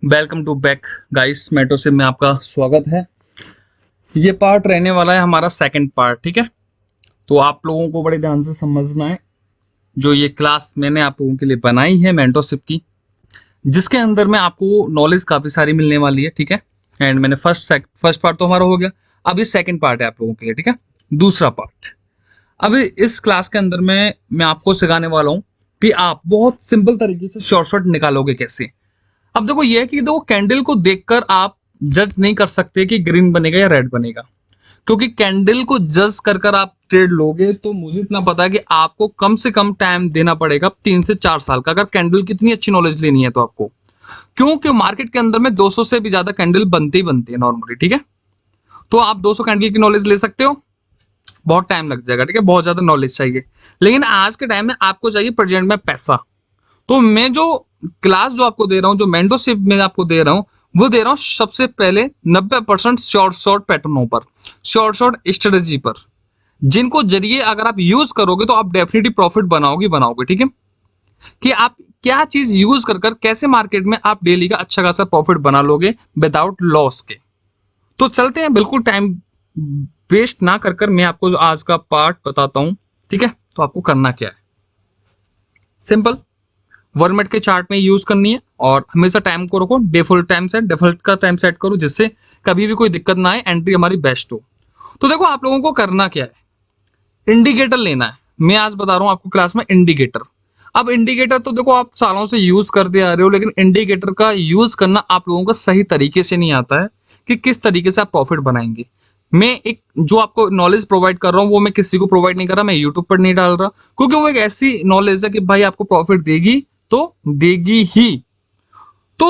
Welcome to back guys, metro से में आपका स्वागत है। ये पार्ट रहने वाला है हमारा सेकंड पार्ट, ठीक है। तो आप लोगों को बड़े ध्यान से समझना है। जो ये क्लास मैंने आप लोगों के लिए बनाई है मेंटरशिप की, जिसके अंदर में आपको नॉलेज काफी सारी मिलने वाली है, ठीक है। एंड मैंने फर्स्ट पार्ट तो हमारा हो गया। अब ये सेकंड पार्ट है आप लोगों के लिए, ठीक है। दूसरा पार्ट अभी इस क्लास के अंदर में मैं आपको सिखाने वाला हूँ कि आप बहुत सिंपल तरीके से शॉर्टकट निकालोगे कैसे। अब देखो ये है कि देखो कैंडल को देखकर आप जज नहीं कर सकते कि ग्रीन बनेगा या रेड बनेगा, क्योंकि कैंडल को जज कर कर आप ट्रेड लोगे तो मुझे इतना पता है कि आपको कम से कम टाइम देना पड़ेगा 3 से 4 साल का, अगर कैंडल की इतनी अच्छी नॉलेज लेनी है तो आपको। क्योंकि मार्केट के अंदर में 200 से भी ज्यादा कैंडल बनते ही बनते हैं नॉर्मली, ठीक है। तो आप 200 कैंडल की नॉलेज ले सकते हो, बहुत टाइम लग जाएगा, ठीक है, बहुत ज्यादा नॉलेज चाहिए। लेकिन आज के टाइम में आपको चाहिए प्रेजेंट में पैसा। तो मैं जो क्लास जो आपको दे रहा हूँ, जो मेंटरशिप में आपको दे रहा हूँ, वो दे रहा हूँ सबसे पहले 90% शॉर्ट पैटर्नों पर, शॉर्ट स्ट्रेटेजी पर, जिनको जरिए अगर आप यूज करोगे तो आप डेफिनेटली प्रॉफिट बनाओगे, ठीक है। कि आप क्या चीज यूज कर कर कैसे मार्केट में आप डेली का अच्छा खासा प्रॉफिट बना लोगे विदाउट लॉस के। तो चलते हैं, बिल्कुल टाइम वेस्ट ना कर कर मैं आपको आज का पार्ट बताता हूं, ठीक है। तो आपको करना क्या है, सिंपल 1 मिनट के चार्ट में यूज करनी है और हमेशा टाइम को रखो डिफॉल्ट टाइम सेट, डिफॉल्ट का टाइम सेट करो जिससे कभी भी कोई दिक्कत ना आए, एंट्री हमारी बेस्ट हो। तो देखो आप लोगों को करना क्या है, इंडिकेटर लेना है। मैं आज बता रहा हूं आपको क्लास में इंडिकेटर। अब इंडिकेटर तो देखो आप सालों से यूज करते आ रहे हो, लेकिन इंडिकेटर का यूज करना आप लोगों को सही तरीके से नहीं आता है कि किस तरीके से आप प्रॉफिट बनाएंगे। मैं एक जो आपको नॉलेज प्रोवाइड कर रहा हूँ वो मैं किसी को प्रोवाइड नहीं कर रहा, मैं यूट्यूब पर नहीं डाल रहा, क्योंकि वो एक ऐसी नॉलेज है कि भाई आपको प्रॉफिट देगी तो देगी ही। तो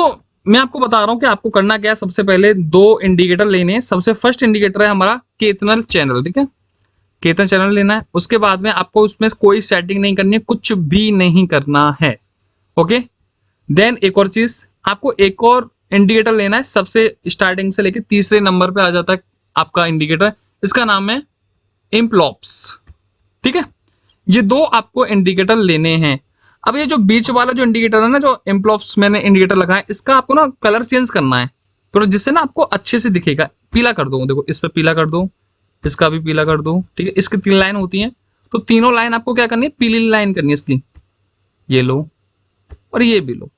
मैं आपको बता रहा हूं कि आपको करना क्या है। सबसे पहले 2 इंडिकेटर लेने हैं। सबसे फर्स्ट इंडिकेटर है हमारा केतनल चैनल, ठीक है, केतन चैनल लेना है। उसके बाद में आपको उसमें कोई सेटिंग नहीं करनी है, कुछ भी नहीं करना है, ओके। देन एक और चीज, आपको एक और इंडिकेटर लेना है। सबसे स्टार्टिंग से लेके तीसरे नंबर पे आ जाता है आपका इंडिकेटर, इसका नाम है इम्प्लॉप्स, ठीक है। ये 2 आपको इंडिकेटर लेने हैं। अब ये जो बीच वाला जो इंडिकेटर है ना, जो इम्प्लॉप्स मैंने इंडिकेटर लगा है, इसका आपको ना कलर चेंज करना है, तो जिससे ना आपको अच्छे से दिखेगा। पीला कर दो, देखो इस पे पीला कर दो, इसका भी पीला कर दो, ठीक है। इसकी 3 लाइन होती हैं, तो तीनों लाइन आपको क्या करनी है, पीली लाइन करनी है इसकी। ये लो और ये भी लो।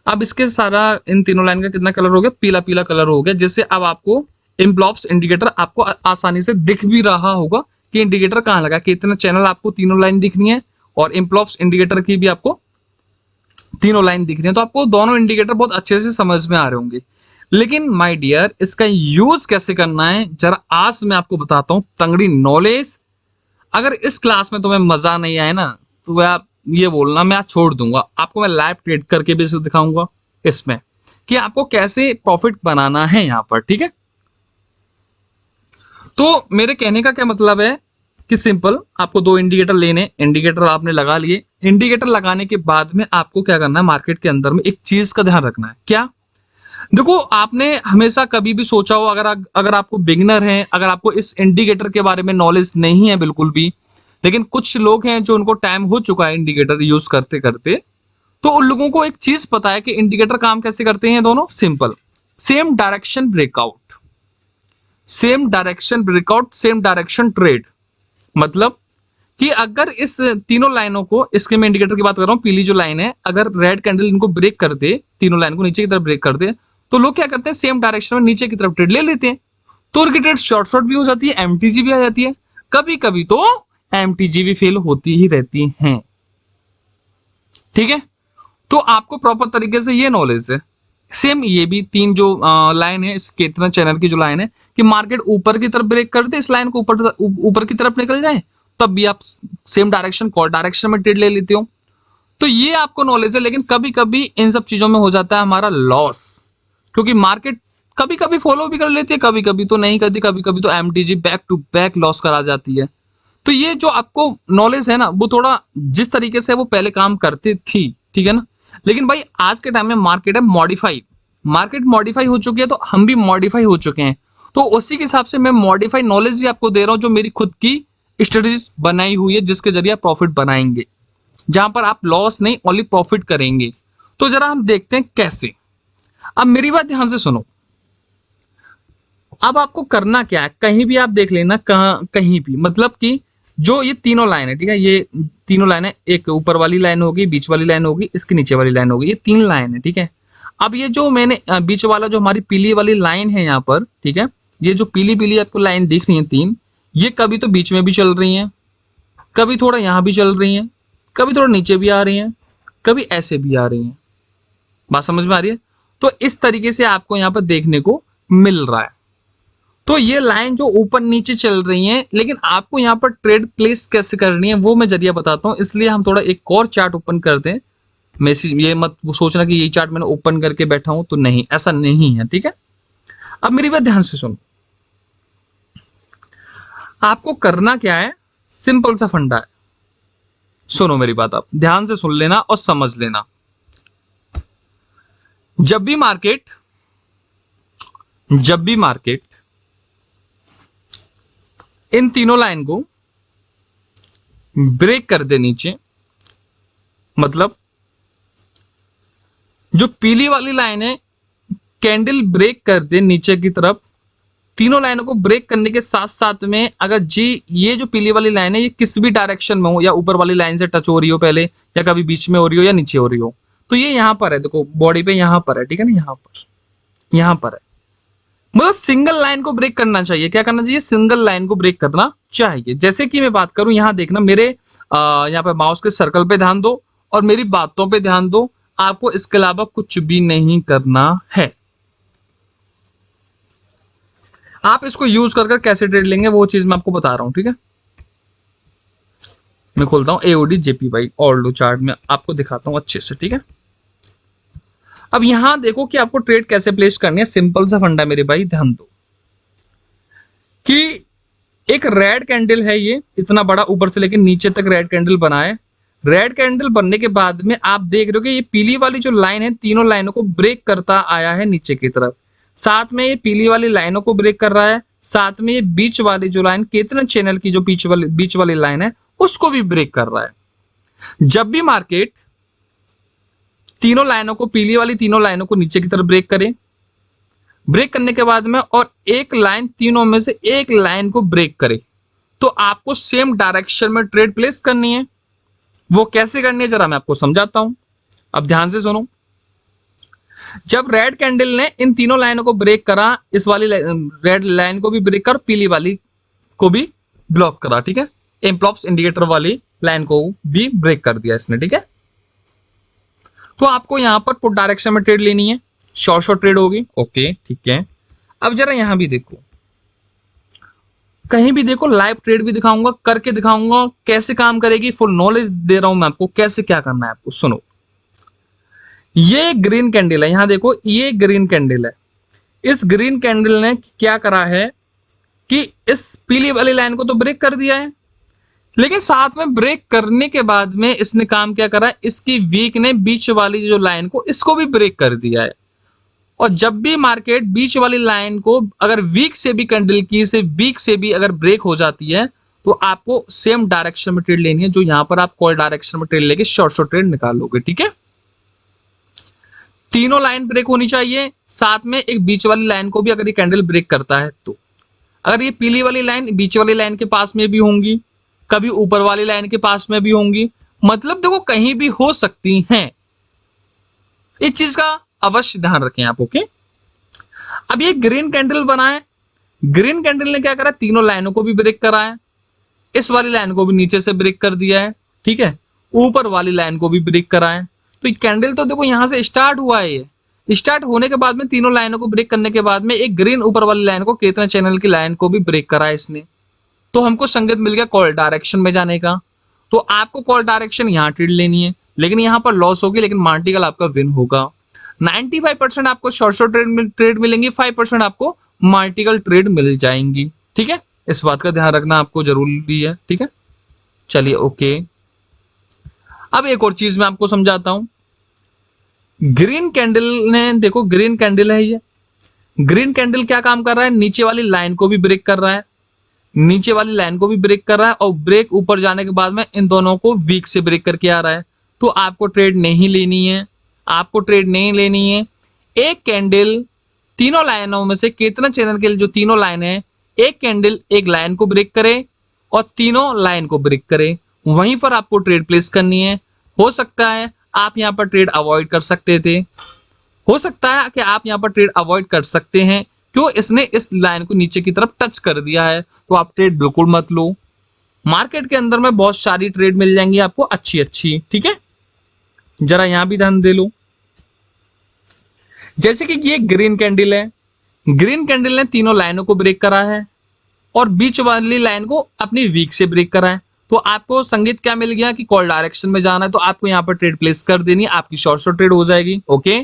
अब इसके सारा इन तीनों लाइन का कितना कलर हो गया, पीला पीला कलर हो गया, जिससे अब आपको इम्प्लॉप्स इंडिकेटर आपको आसानी से दिख भी रहा होगा कि इंडिकेटर कहाँ लगा, कितने चैनल आपको तीनों लाइन दिखनी है और इम्प्लॉप्स इंडिकेटर की भी आपको तीनों लाइन दिख रही है। तो आपको दोनों इंडिकेटर बहुत अच्छे से समझ में आ रहे होंगे। लेकिन माय डियर, इसका यूज कैसे करना है जरा आज मैं आपको बताता हूँ, तंगड़ी नॉलेज। अगर इस क्लास में तुम्हें मजा नहीं आए ना तो यार ये बोलना मैं आज छोड़ दूंगा। आपको मैं लाइव ट्रेड करके भी दिखाऊंगा इसमें कि आपको कैसे प्रॉफिट बनाना है यहाँ पर, ठीक है। तो मेरे कहने का क्या मतलब है कि सिंपल आपको 2 इंडिकेटर लेने, इंडिकेटर आपने लगा लिए। इंडिकेटर लगाने के बाद में आपको क्या करना है, मार्केट के अंदर में एक चीज का ध्यान रखना है। क्या, देखो आपने हमेशा कभी भी सोचा हो, अगर आपको बिगिनर हैं, अगर आपको इस इंडिकेटर के बारे में नॉलेज नहीं है बिल्कुल भी, लेकिन कुछ लोग हैं जो उनको टाइम हो चुका है इंडिकेटर यूज करते करते, तो उन लोगों को एक चीज पता है कि इंडिकेटर काम कैसे करते हैं। दोनों simple, same direction breakout, same direction breakout, same direction trade. मतलब कि अगर इस तीनों लाइनों को, इसके मैं इंडिकेटर की बात कर रहा हूं, पीली जो लाइन है, अगर रेड कैंडल इनको ब्रेक कर दे, तीनों लाइन को नीचे की तरफ ब्रेक कर दे, तो लोग क्या करते हैं, सेम डायरेक्शन में नीचे की तरफ ट्रेड ले लेते हैं। तो उनकी ट्रेड शॉर्ट भी हो जाती है, एमटीजी भी आ जाती है, कभी कभी तो एमटीजी भी फेल होती ही रहती हैं, ठीक है। तो आपको प्रॉपर तरीके से ये नॉलेज है। सेम ये भी 3 जो लाइन है, इस केतना चैनल की जो लाइन है, कि मार्केट ऊपर की तरफ ब्रेक कर दे, इस लाइन को ऊपर की तरफ निकल जाए, तब भी आप सेम डायरेक्शन, कॉल डायरेक्शन में ट्रेड ले लेते हो। तो ये आपको नॉलेज है। लेकिन कभी कभी इन सब चीजों में हो जाता है हमारा लॉस, क्योंकि मार्केट कभी कभी फॉलो भी कर लेती है, कभी कभी तो नहीं करती, कभी कभी तो MTG back to back loss करा जाती है। तो ये जो आपको नॉलेज है ना, वो थोड़ा जिस तरीके से वो पहले काम करती थी, ठीक है ना। लेकिन भाई आज के टाइम में मार्केट है मॉडिफाई, मार्केट मॉडिफाई हो चुकी है, तो हम भी मॉडिफाई हो चुके हैं। तो उसी के हिसाब से मैं मॉडिफाई नॉलेज ही आपको दे रहा हूं, जो मेरी खुद की स्ट्रेटेजी बनाई हुई है, जिसके जरिए आप प्रॉफिट बनाएंगे, जहां पर आप लॉस नहीं ओनली प्रॉफिट करेंगे। तो जरा हम देखते हैं कैसे। अब मेरी बात ध्यान से सुनो। अब आपको करना क्या है, कहीं भी आप देख लेना, कहीं भी, मतलब कि जो ये तीनों लाइन है, ठीक है, ये तीनों लाइन है, एक ऊपर वाली लाइन होगी, बीच वाली लाइन होगी, इसके नीचे वाली लाइन होगी, ये तीन लाइन है, ठीक है। अब ये जो मैंने बीच वाला जो हमारी पीली वाली लाइन है यहाँ पर, ठीक है, ये जो पीली पीली आपको लाइन दिख रही है तीन, ये कभी तो बीच में भी चल रही है, कभी थोड़ा यहाँ भी चल रही है, कभी थोड़ा नीचे भी आ रही है, कभी ऐसे भी आ रही है। बात समझ में आ रही है? तो इस तरीके से आपको यहाँ पर देखने को मिल रहा है। तो ये लाइन जो ऊपर नीचे चल रही है, लेकिन आपको यहाँ पर ट्रेड प्लेस कैसे करनी है वो मैं जरिया बताता हूँ। इसलिए हम थोड़ा एक और चार्ट ओपन करते हैं। मैसेज ये मत सोचना कि ये चार्ट मैंने ओपन करके बैठा हूं, तो नहीं, ऐसा नहीं है, ठीक है। अब मेरी बात ध्यान से सुनो। आपको करना क्या है, सिंपल सा फंडा है। सुनो मेरी बात, आप ध्यान से सुन लेना और समझ लेना। जब भी मार्केट इन तीनों लाइन को ब्रेक कर दे नीचे, मतलब जो पीली वाली लाइन है कैंडल ब्रेक कर दे नीचे की तरफ, तीनों लाइनों को ब्रेक करने के साथ साथ में अगर जी ये जो पीली वाली लाइन है ये किस भी डायरेक्शन में हो, या ऊपर वाली लाइन से टच हो रही हो पहले, या कभी बीच में हो रही हो, या नीचे हो रही हो, तो ये यहां पर है, देखो बॉडी पे यहां पर है, ठीक है ना, यहां पर है, मतलब सिंगल लाइन को ब्रेक करना चाहिए। क्या करना चाहिए, सिंगल लाइन को ब्रेक करना चाहिए। जैसे कि मैं बात करूं, यहां देखना, मेरे यहाँ पे माउस के सर्कल पे ध्यान दो और मेरी बातों पे ध्यान दो। आपको इसके अलावा कुछ भी नहीं करना है। आप इसको यूज कर कैसे ट्रेड लेंगे वो चीज मैं आपको बता रहा हूं, ठीक है। मैं खोलता हूं एओडी जेपीवाई ऑर्डो चार्ट में, आपको दिखाता हूं अच्छे से, ठीक है। अब यहां देखो कि आपको ट्रेड कैसे प्लेस करनी है। सिंपल सा फंडा मेरे भाई, ध्यान दो कि एक रेड कैंडल है, ये इतना बड़ा ऊपर से लेकर नीचे तक रेड कैंडल बना है। रेड कैंडल बनने के बाद में आप देख रहे हो कि ये पीली वाली जो लाइन है तीनों लाइनों को ब्रेक करता आया है नीचे की तरफ, साथ में ये पीली वाली लाइनों को ब्रेक कर रहा है, साथ में ये बीच वाली जो लाइन केतन चैनल की जो बीच वाली लाइन है उसको भी ब्रेक कर रहा है। जब भी मार्केट तीनों लाइनों को, पीली वाली तीनों लाइनों को नीचे की तरफ ब्रेक करे, ब्रेक करने के बाद में और एक लाइन, तीनों में से एक लाइन को ब्रेक करे, तो आपको सेम डायरेक्शन में ट्रेड प्लेस करनी है। वो कैसे करनी है जरा मैं आपको समझाता हूं, अब ध्यान से सुनो। जब रेड कैंडल ने इन तीनों लाइनों को ब्रेक करा, इस वाली रेड लाइन को भी ब्रेक कर, पीली वाली को भी ब्लॉक करा, ठीक है, एम्प्लॉप्स इंडिकेटर वाली लाइन को भी ब्रेक कर दिया इसने, ठीक है। तो आपको यहां पर पुट डायरेक्शन में ट्रेड लेनी है, शॉर्ट ट्रेड होगी, ओके ठीक है। अब जरा यहां भी देखो, कहीं भी देखो, लाइव ट्रेड भी दिखाऊंगा, करके दिखाऊंगा कैसे काम करेगी, फुल नॉलेज दे रहा हूं मैं आपको कैसे क्या करना है आपको। सुनो, ये ग्रीन कैंडल है, यहां देखो ये ग्रीन कैंडल है। इस ग्रीन कैंडल ने क्या करा है कि इस पीली वाली लाइन को तो ब्रेक कर दिया है, लेकिन साथ में ब्रेक करने के बाद में इसने काम क्या करा, इसकी वीक ने बीच वाली जो लाइन को, इसको भी ब्रेक कर दिया है। और जब भी मार्केट बीच वाली लाइन को अगर वीक से भी कैंडल की से वीक से भी अगर ब्रेक हो जाती है, तो आपको सेम डायरेक्शन में ट्रेड लेनी है, जो यहां पर आप कॉल डायरेक्शन में ट्रेड लेके शॉर्ट ट्रेड निकाल लोगे, ठीक है। तीनों लाइन ब्रेक होनी चाहिए, साथ में एक बीच वाली लाइन को भी अगर ये कैंडल ब्रेक करता है तो, अगर ये पीली वाली लाइन बीच वाली लाइन के पास में भी होंगी, कभी ऊपर वाली लाइन के पास में भी होंगी, मतलब देखो कहीं भी हो सकती हैं। इस चीज का अवश्य ध्यान रखें आप, ओके। अब ये ग्रीन कैंडल बना है, ग्रीन कैंडल ने क्या करा, तीनों लाइनों को भी ब्रेक करा है, इस वाली लाइन को भी नीचे से ब्रेक कर दिया है, ठीक है, ऊपर वाली लाइन को भी ब्रेक करा है। तो ये कैंडल तो देखो यहां से स्टार्ट हुआ है, ये स्टार्ट होने के बाद में तीनों लाइनों को ब्रेक करने के बाद में एक ग्रीन ऊपर वाली लाइन को, केतन चैनल की लाइन को भी ब्रेक करा है इसने, तो हमको संकेत मिल गया कॉल डायरेक्शन में जाने का। तो आपको कॉल डायरेक्शन यहां ट्रेड लेनी है, लेकिन यहां पर लॉस होगी, लेकिन मार्टिकल आपका विन होगा। 95% आपको शॉर्ट ट्रेड मिलेंगी, 5% आपको मार्टिकल ट्रेड मिल जाएंगी, ठीक है। इस बात का ध्यान रखना आपको जरूरी है, ठीक है। चलिए ओके, अब एक और चीज मैं आपको समझाता हूं। ग्रीन कैंडल ने, देखो ग्रीन कैंडल है ये, ग्रीन कैंडल क्या काम कर रहा है, नीचे वाली लाइन को भी ब्रेक कर रहा है, नीचे वाली लाइन को भी ब्रेक कर रहा है, और ब्रेक ऊपर जाने के बाद में इन दोनों को वीक से ब्रेक करके आ रहा है। तो आपको ट्रेड नहीं लेनी है, आपको ट्रेड नहीं लेनी है। एक कैंडल तीनों लाइनों में से कितना चैनल के लिए जो तीनों लाइन है, एक कैंडल एक लाइन को ब्रेक करे और तीनों लाइन को ब्रेक करे, वहीं पर आपको ट्रेड प्लेस करनी है। हो सकता है आप यहाँ पर ट्रेड अवॉइड कर सकते थे, हो सकता है कि आप यहाँ पर ट्रेड अवॉइड कर सकते हैं, क्यों इसने इस लाइन को नीचे की तरफ टच कर दिया है, तो आप ट्रेड बिल्कुल मत लो। मार्केट के अंदर में बहुत सारी ट्रेड मिल जाएंगी आपको अच्छी अच्छी, ठीक है। जरा यहां भी ध्यान दे लो, जैसे कि ये ग्रीन कैंडल है, ग्रीन कैंडल ने तीनों लाइनों को ब्रेक करा है और बीच वाली लाइन को अपनी वीक से ब्रेक करा है। तो आपको संगीत क्या मिल गया कि कॉल डायरेक्शन में जाना है, तो आपको यहाँ पर ट्रेड प्लेस कर देनी है, आपकी शॉर्ट ट्रेड हो जाएगी। ओके,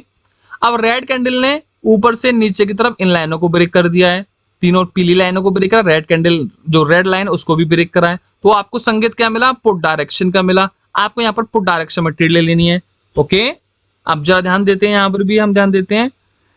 अब रेड कैंडल ने ऊपर से नीचे की तरफ इन लाइनों को ब्रेक कर दिया है, तीनों पीली लाइनों को ब्रेक करा, रेड कैंडल जो रेड लाइन उसको भी ब्रेक करा है। तो आपको संगीत क्या मिला, पुट डायरेक्शन का मिला। आपको यहाँ पर पुट डायरेक्शन में ट्रेड ले लेनी है। ओके, अब जरा ध्यान देते हैं, यहाँ पर भी हम ध्यान देते हैं,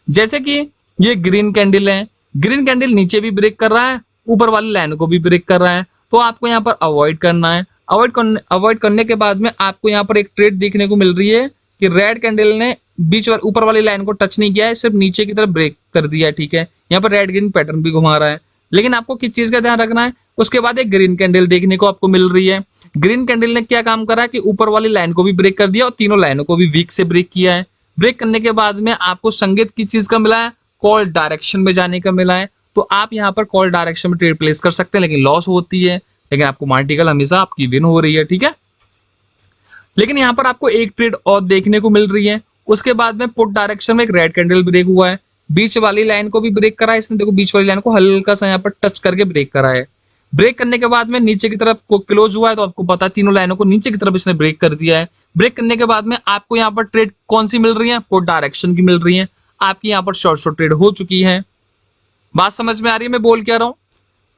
जैसे कि ये ग्रीन कैंडल है, ग्रीन कैंडल नीचे भी ब्रेक कर रहा है, ऊपर वाली लाइन को भी ब्रेक कर रहा है, तो आपको यहाँ पर अवॉइड करना है। अवॉइड करने के बाद में आपको यहाँ पर एक ट्रेड देखने को मिल रही है कि रेड कैंडल ने बीच वाली ऊपर वाली लाइन को टच नहीं किया है, सिर्फ नीचे की तरफ ब्रेक कर दिया है, ठीक है। यहाँ पर रेड ग्रीन पैटर्न भी घुमा रहा है, लेकिन आपको किस चीज का ध्यान रखना है, उसके बाद एक ग्रीन कैंडल देखने को आपको मिल रही है। ग्रीन कैंडल ने क्या काम करा कि ऊपर वाली लाइन को भी ब्रेक कर दिया और तीनों लाइनों को भी वीक से ब्रेक किया है। ब्रेक करने के बाद में आपको संगीत की चीज का मिला है, कॉल डायरेक्शन में जाने का मिला है। तो आप यहाँ पर कॉल डायरेक्शन में ट्रेड प्लेस कर सकते हैं, लेकिन लॉस होती है, लेकिन आपको मार्टिकल हमेशा आपकी विन हो रही है, ठीक है। लेकिन यहाँ पर आपको एक ट्रेड और देखने को मिल रही है। उसके बाद में पुट डायरेक्शन में एक रेड कैंडल ब्रेक हुआ है, बीच वाली लाइन को भी ब्रेक करा है इसने, देखो बीच वाली लाइन को हल्का सा यहाँ पर टच करके ब्रेक करा है। ब्रेक करने के बाद में नीचे की तरफ को क्लोज हुआ है, तो आपको पता है तीनों लाइनों को नीचे की तरफ इसने ब्रेक कर दिया है। ब्रेक करने के बाद में आपको यहाँ पर ट्रेड कौन सी मिल रही है, पुट डायरेक्शन की मिल रही है। आपकी यहाँ पर शॉर्ट ट्रेड हो चुकी है। बात समझ में आ रही है मैं बोल क्या रहा हूँ।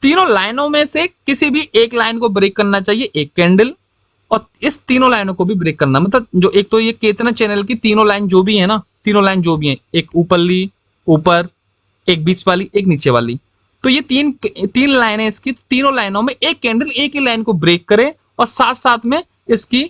तीनों लाइनों में से किसी भी एक लाइन को ब्रेक करना चाहिए एक कैंडल, और इस तीनों लाइनों को भी ब्रेक करना, मतलब जो एक तो ये केतना चैनल की तीनों लाइन जो भी है ना, तीनों लाइन जो भी है, एक ऊपरली ऊपर, एक बीच वाली, एक नीचे वाली, तो ये तीन लाइनें इसकी, तीनों लाइनों में एक कैंडल एक ही लाइन को ब्रेक करे और साथ साथ में इसकी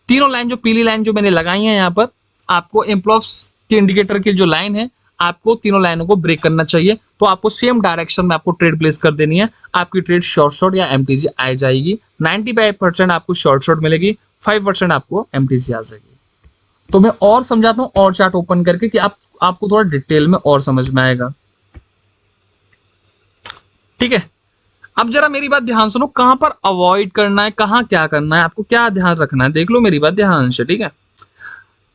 तीनों लाइन जो पीली लाइन जो मैंने लगाई है यहाँ पर, आपको एम्प्लॉप्स के इंडिकेटर की जो लाइन है, आपको तीनों लाइनों को ब्रेक करना चाहिए। तो आपको सेम डायरेक्शन में आपको ट्रेड प्लेस कर देनी है। आपकी ट्रेड शॉर्ट या एमटीजी आ जाएगी। 95% आपको शॉर्ट मिलेगी, 5% आपको एमटीजी आ जाएगी। तो मैं और समझाता हूँ और चार्ट ओपन करके कि आपको थोड़ा डिटेल में और समझ में आएगा, ठीक है। अब जरा मेरी बात ध्यान सुनो, कहां पर अवॉइड करना है, कहां क्या करना है, आपको क्या ध्यान रखना है, देख लो मेरी बात ध्यान से, ठीक है।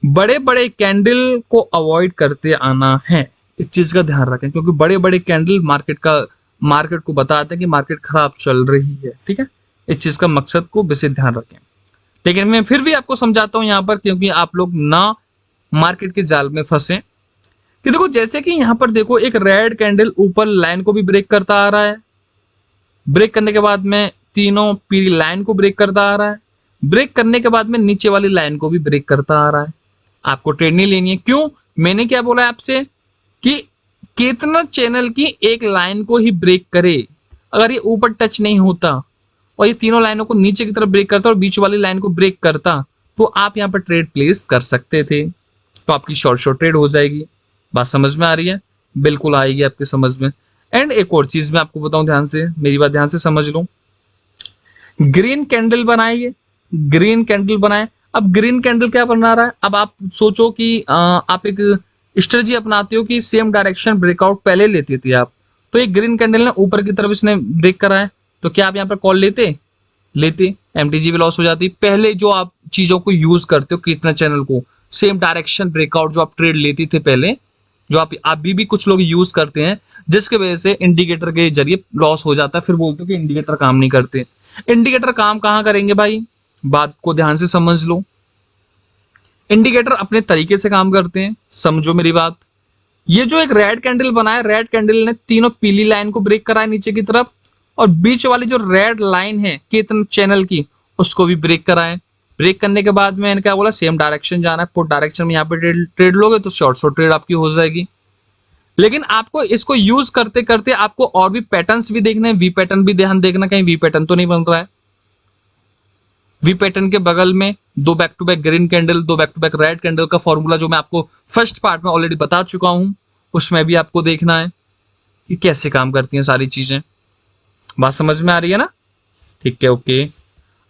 बड़े बड़े कैंडल को अवॉइड करते आना है, इस चीज का ध्यान रखें, क्योंकि बड़े बड़े कैंडल मार्केट को बताते हैं कि मार्केट खराब चल रही है, ठीक है। इस चीज का मकसद को विशेष ध्यान रखें। लेकिन मैं फिर भी आपको समझाता हूं यहाँ पर, क्योंकि आप लोग ना मार्केट के जाल में फंसे, कि देखो जैसे कि यहाँ पर देखो एक रेड कैंडल ऊपर लाइन को भी ब्रेक करता आ रहा है, ब्रेक करने के बाद में तीनों पीली लाइन को ब्रेक करता आ रहा है, ब्रेक करने के बाद में नीचे वाली लाइन को भी ब्रेक करता आ रहा है। आपको ट्रेड नहीं लेनी है, क्यों, मैंने क्या बोला आपसे कि कितना चैनल की एक लाइन को ही ब्रेक करे, अगर ये ऊपर टच नहीं होता और ये तीनों लाइनों को नीचे की तरफ ब्रेक करता और बीच वाली लाइन को ब्रेक करता, तो आप यहाँ पर ट्रेड प्लेस कर सकते थे, तो आपकी शॉर्ट ट्रेड हो जाएगी। बात समझ में आ रही है, बिल्कुल आएगी आपके समझ में। एंड एक और चीज मैं आपको बताऊं, ध्यान से मेरी बात ध्यान से समझ लो। ग्रीन कैंडल बनाइए, ग्रीन कैंडल बनाए। अब ग्रीन कैंडल क्या बना रहा है, अब आप सोचो कि आप एक स्ट्रेटजी अपनाते हो कि सेम डायरेक्शन ब्रेकआउट पहले लेते थे आप, तो एक ग्रीन कैंडल ने ऊपर की तरफ इसने ब्रेक करा है, तो क्या आप यहाँ पर कॉल लेते एमटीजी भी लॉस हो जाती। पहले जो आप चीजों को यूज करते हो, कितना चैनल को सेम डायरेक्शन ब्रेकआउट जो आप ट्रेड लेते थे पहले, जो आप अभी भी कुछ लोग यूज करते हैं, जिसके वजह से इंडिकेटर के जरिए लॉस हो जाता है, फिर बोलते हो कि इंडिकेटर काम नहीं करते। इंडिकेटर काम कहाँ करेंगे भाई, बात को ध्यान से समझ लो। इंडिकेटर अपने तरीके से काम करते हैं, समझो मेरी बात। ये जो एक रेड कैंडल बना है, रेड कैंडल ने तीनों पीली लाइन को ब्रेक करा है नीचे की तरफ, और बीच वाली जो रेड लाइन है कितना चैनल की, उसको भी ब्रेक करा है। ब्रेक करने के बाद मैंने क्या बोला, सेम डायरेक्शन जाना है, पुट डायरेक्शन में यहाँ पे ट्रेड लोगे तो शॉर्ट ट्रेड आपकी हो जाएगी। लेकिन आपको इसको यूज करते करते आपको और भी पैटर्न्स भी देखने हैं, वी पैटर्न भी ध्यान देखना, कहीं वी पैटर्न तो नहीं बन रहा है। वी पैटर्न के बगल में 2 back to back green candle, 2 back to back red candle का फॉर्मूला जो मैं आपको फर्स्ट पार्ट में ऑलरेडी बता चुका हूं, उसमें भी आपको देखना है कि कैसे काम करती हैं सारी चीजें। बात समझ में आ रही है ना? ठीक है, ओके।